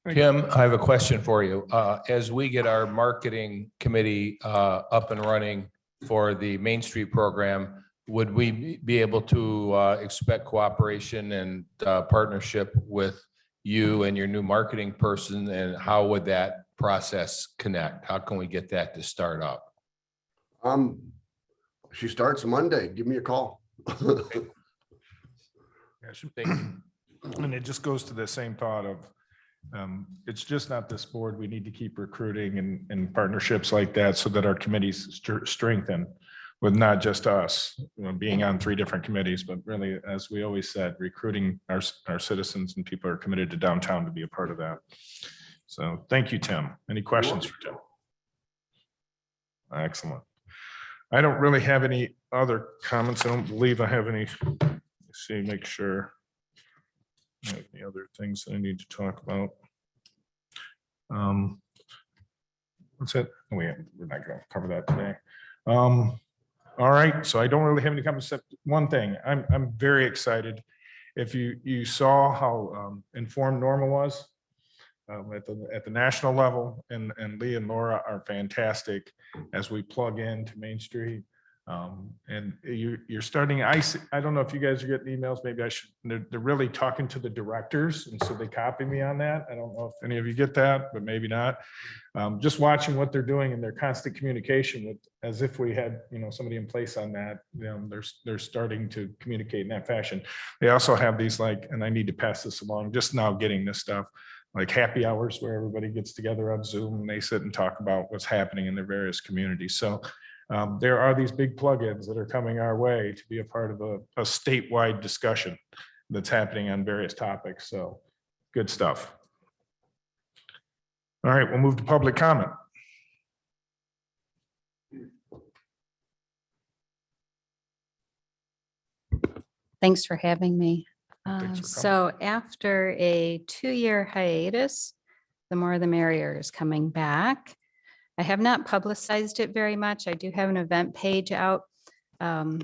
Tim, I have a question for you. As we get our marketing committee up and running for the Main Street program, would we be able to expect cooperation and partnership with you and your new marketing person, and how would that process connect? How can we get that to start up? She starts Monday. Give me a call. Yeah, and it just goes to the same thought of it's just not this board. We need to keep recruiting and partnerships like that so that our committees strengthen with not just us being on 3 different committees, but really, as we always said, recruiting our citizens and people who are committed to downtown to be a part of that. So thank you, Tim. Any questions for Tim? Excellent. I don't really have any other comments. I don't believe I have any. Let's see, make sure. Any other things that I need to talk about? What's it? We're not going to cover that today. All right, so I don't really have any comments except one thing. I'm very excited. If you saw how informed Norma was at the national level, and Lee and Laura are fantastic as we plug into Main Street. And you're starting, I don't know if you guys are getting emails, maybe I should, they're really talking to the directors, and so they copy me on that. I don't know if any of you get that, but maybe not. Just watching what they're doing and their constant communication with, as if we had, somebody in place on that, they're starting to communicate in that fashion. They also have these and I need to pass this along, just now getting this stuff, like happy hours where everybody gets together on Zoom and they sit and talk about what's happening in their various communities. So there are these big plugins that are coming our way to be a part of a statewide discussion that's happening on various topics. So good stuff. All right, we'll move to public comment. Thanks for having me. Thanks for So after a 2-year hiatus, the more the merrier is coming back. I have not publicized it very much. I do have an event page out. As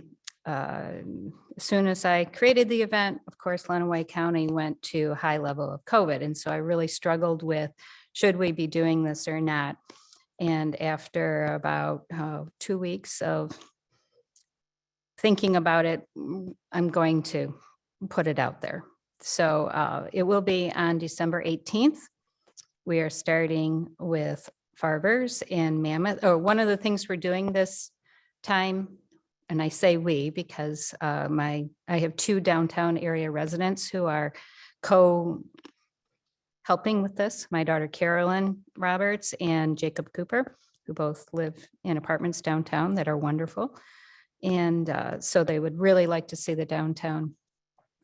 soon as I created the event, of course, Lenawee County went to a high level of COVID. And so I really struggled with, should we be doing this or not? And after about 2 weeks of thinking about it, I'm going to put it out there. So it will be on December 18th. We are starting with Farvers and Mammoth. Or one of the things we're doing this time, and I say we because I have 2 downtown area residents who are helping with this. My daughter Carolyn Roberts and Jacob Cooper, who both live in apartments downtown that are wonderful. And so they would really like to see the downtown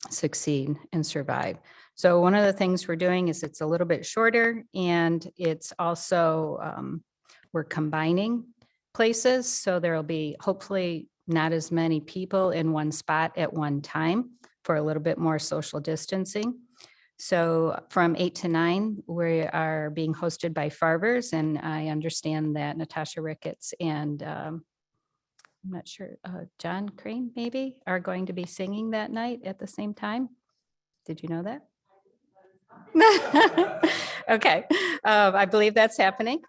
succeed and survive. So one of the things we're doing is it's a little bit shorter, and it's also we're combining places, so there'll be hopefully not as many people in one spot at one time for a little bit more social distancing. So from 8 to 9, we are being hosted by Farvers, and I understand that Natasha Ricketts and I'm not sure, John Crane maybe are going to be singing that night at the same time. Did you know that? Okay, I believe that's happening.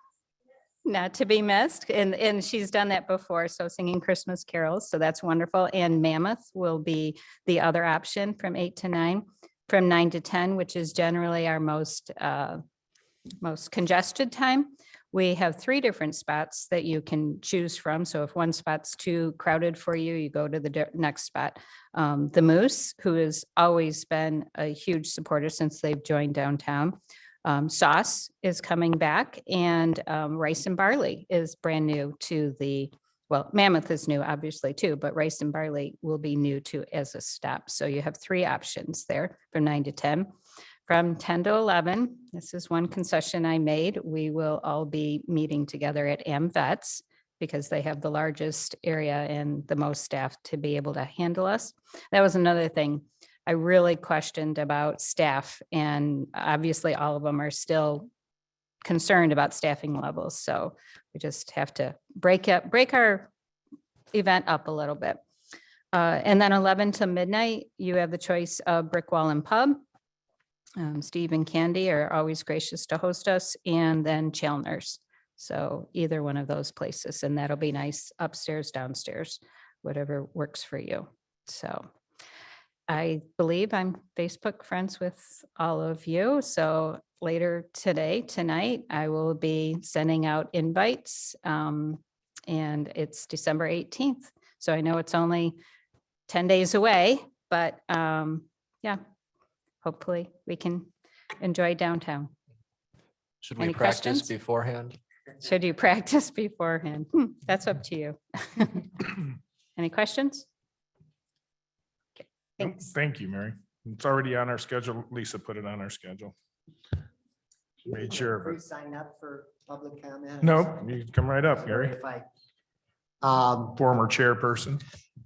Not to be missed. And she's done that before. So singing Christmas carols. So that's wonderful. And Mammoth will be the other option from 8 to 9, from 9 to 10, which is generally our most congested time. We have 3 different spots that you can choose from. So if one spot's too crowded for you, you go to the next spot. The Moose, who has always been a huge supporter since they've joined downtown. Sauce is coming back, and Rice and Barley is brand new to well, Mammoth is new obviously too, but Rice and Barley will be new to as a stop. So you have 3 options there from 9 to 10. From 10 to 11, this is one concession I made. We will all be meeting together at AmVets because they have the largest area and the most staff to be able to handle us. That was another thing I really questioned about staff, and obviously all of them are still concerned about staffing levels. So we just have to break our event up a little bit. And then 11 to midnight, you have the choice of Brick Wall and Pub. Steve and Candy are always gracious to host us, and then Chalmers. So either one of those places, and that'll be nice upstairs, downstairs, whatever works for you. So I believe I'm Facebook friends with all of you. So later tonight, I will be sending out invites, and it's December 18th. So I know it's only 10 days away, but yeah, hopefully we can enjoy downtown. Should we Any practice questions? beforehand? Should you practice beforehand? That's up to you. Any questions? Okay, Nope, thanks. Thank you, Mary. It's already on our schedule. Lisa put it on our schedule. Made sure of it. Sign up for public comment. Nope, you can come right up, Gary. If I- Former chairperson.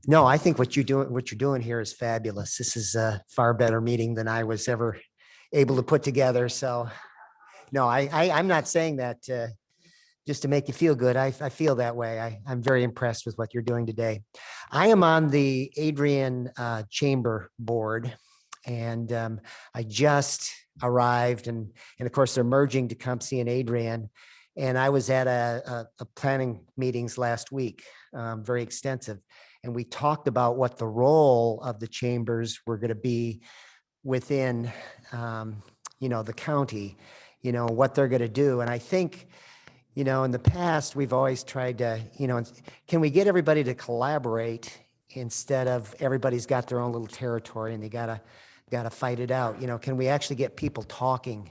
No, I think what you're doing here is fabulous. This is a far better meeting than I was ever able to put together. So, no, I'm not saying that just to make you feel good. I feel that way. I'm very impressed with what you're doing today. I am on the Adrian Chamber Board, and I just arrived, and of course they're merging Tecumseh and Adrian. And I was at a planning meetings last week, very extensive. And we talked about what the role of the chambers were going to be within, the county, what they're going to do. And I think, in the past, we've always tried to, can we get everybody to collaborate instead of everybody's got their own little territory and they gotta fight it out? Can we actually get people talking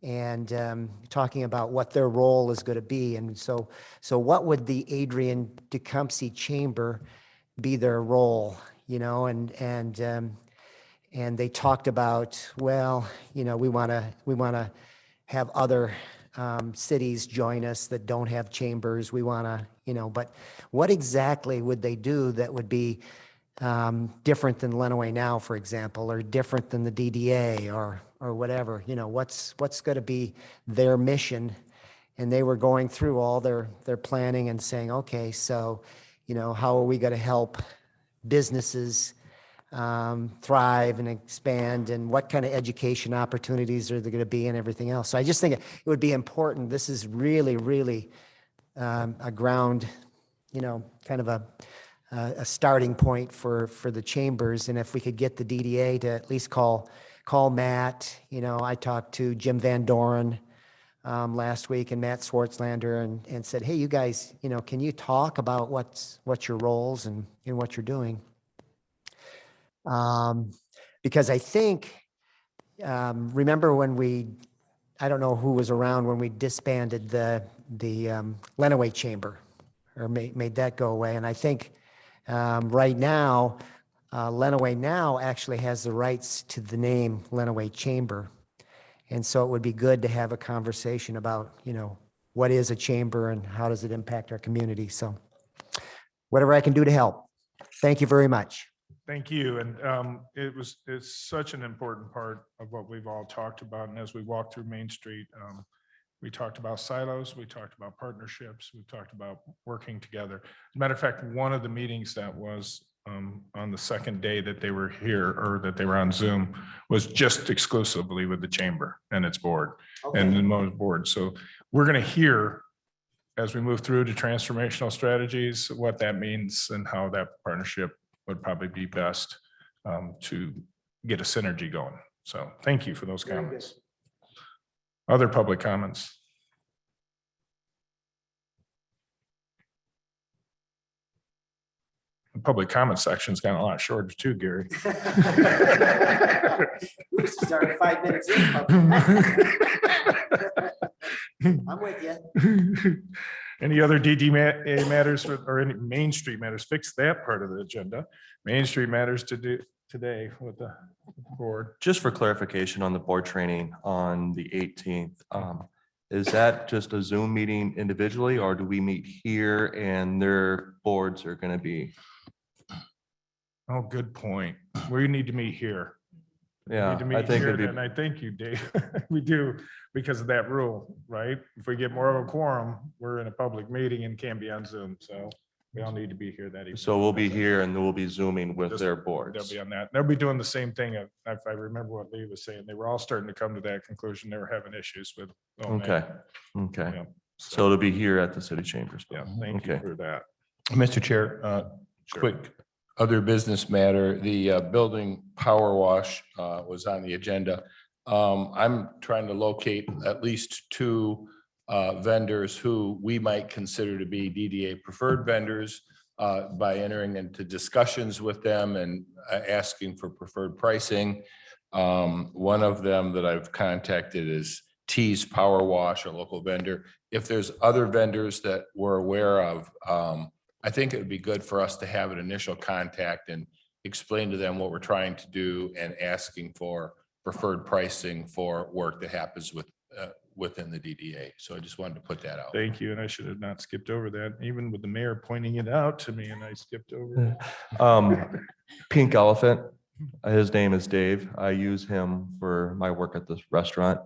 and talking about what their role is going to be? And so what would the Adrian Tecumseh Chamber be their role? And they talked about, well, we want to have other cities join us that don't have chambers. We want to, but what exactly would they do that would be different than Lenawee Now, for example, or different than the DDA or whatever? What's going to be their mission? And they were going through all their planning and saying, okay, so how are we going to help businesses thrive and expand, and what kind of education opportunities are there going to be, and everything else. So I just think it would be important. This is really, really a ground, kind of a starting point for the chambers. And if we could get the DDA to at least call Matt. I talked to Jim Van Doren last week, and Matt Swartzlander, and said, hey, you guys, can you talk about what's your roles and what you're doing? Because I think, remember when I don't know who was around when we disbanded the Lenawee Chamber, or made that go away. And I think right now, Lenawee Now actually has the rights to the name Lenawee Chamber. And so it would be good to have a conversation about, what is a chamber and how does it impact our community. So whatever I can do to help. Thank you very much. Thank you. And it's such an important part of what we've all talked about. And as we walk through Main Street, we talked about silos, we talked about partnerships, we talked about working together. As a matter of fact, one of the meetings that was on the second day that they were here or that they were on Zoom was just exclusively with the chamber and its board and the Mo's board. So we're going to hear as we move through to transformational strategies, what that means and how that partnership would probably be best to get a synergy going. So thank you for those comments. Other public comments? The public comment section's gotten a lot shorter too, Gary. We started 5 minutes in. I'm with you. Any other DD matters or any Main Street matters? Fix that part of the agenda. Main Street matters to do today with the board. Just for clarification on the board training on the 18th, is that just a Zoom meeting individually, or do we meet here and their boards are going to be? Oh, good point. We need to meet here. We Yeah, need to I meet think here, it'd be, and I thank you, Dave. We do, because of that rule, right? If we get more of a quorum, we're in a public meeting and can't be on Zoom, so we all need to be here that evening. so we'll be here and we'll be Zooming with their They'll boards. be on that. They'll be doing the same thing. If I remember what Lee was saying, they were all starting to come to that conclusion. They were having issues with. Okay, okay. Yeah. So to be here at the city chambers. Yeah, thank you Okay. for that. Mr. Chair, quick other business matter, the building power wash was on the agenda. I'm trying to locate at least 2 vendors who we might consider to be DDA preferred vendors by entering into discussions with them and asking for preferred pricing. One of them that I've contacted is T's Power Wash, a local vendor. If there's other vendors that we're aware of, I think it would be good for us to have an initial contact and explain to them what we're trying to do and asking for preferred pricing for work that happens within the DDA. So I just wanted to put that out. Thank you. And I should have not skipped over that, even with the mayor pointing it out to me, and I skipped over it. Pink Elephant, his name is Dave. I use him for my work at this restaurant.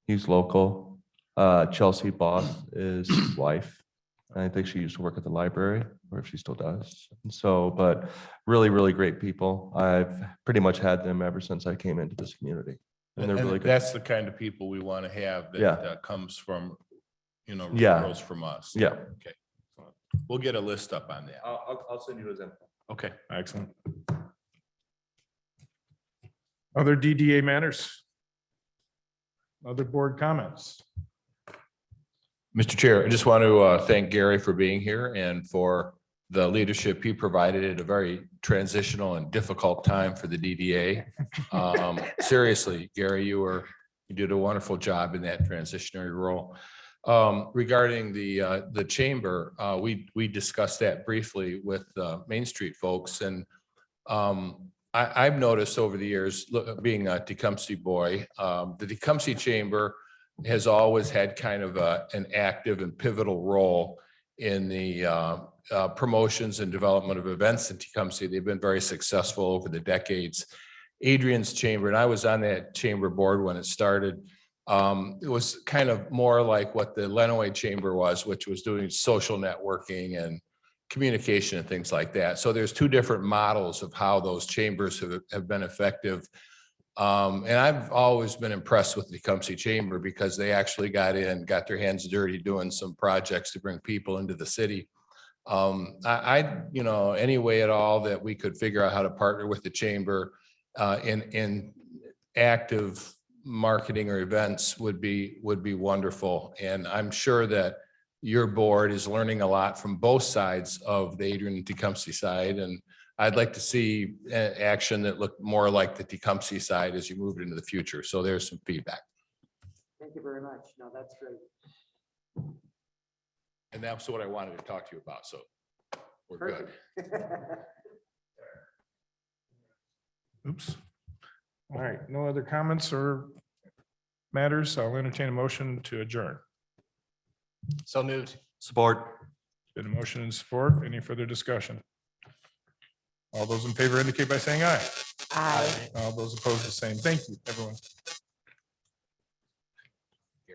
He's local. Chelsea Boss is his wife. I think she used to work at the library, or if she still does. So, but really, really great people. I've pretty much had them ever since I came into this community. And they're really good. That's the kind of people we want to have Yeah. that comes from, Yeah. referrals from us. Yeah. Okay. We'll get a list up on that. I'll send you his info. Okay. Excellent. Other DDA matters? Other board comments? Mr. Chair, I just want to thank Gary for being here and for the leadership he provided at a very transitional and difficult time for the DDA. Seriously, Gary, you did a wonderful job in that transitionary role. Regarding the chamber, we discussed that briefly with Main Street folks, and I've noticed over the years, being a Tecumseh boy, the Tecumseh Chamber has always had kind of an active and pivotal role in the promotions and development of events in Tecumseh. They've been very successful over the decades. Adrian's chamber, and I was on that chamber board when it started. It was kind of more like what the Lenawee Chamber was, which was doing social networking and communication and things like that. So there's 2 different models of how those chambers have been effective. And I've always been impressed with the Tecumseh Chamber because they actually got their hands dirty doing some projects to bring people into the city. Any way at all that we could figure out how to partner with the chamber in active marketing or events would be wonderful. And I'm sure that your board is learning a lot from both sides of the Adrian and Tecumseh side. And I'd like to see action that looked more like the Tecumseh side as you move into the future. So there's some feedback. Thank you very much. No, that's great. And that's what I wanted to talk to you about. So we're good. Oops. All right, no other comments or matters. I'll entertain a motion to adjourn. So moved. Support. Been a motion and support. Any further discussion? All those in favor indicate by saying aye. Aye. All those opposed, the same. Thank you, everyone.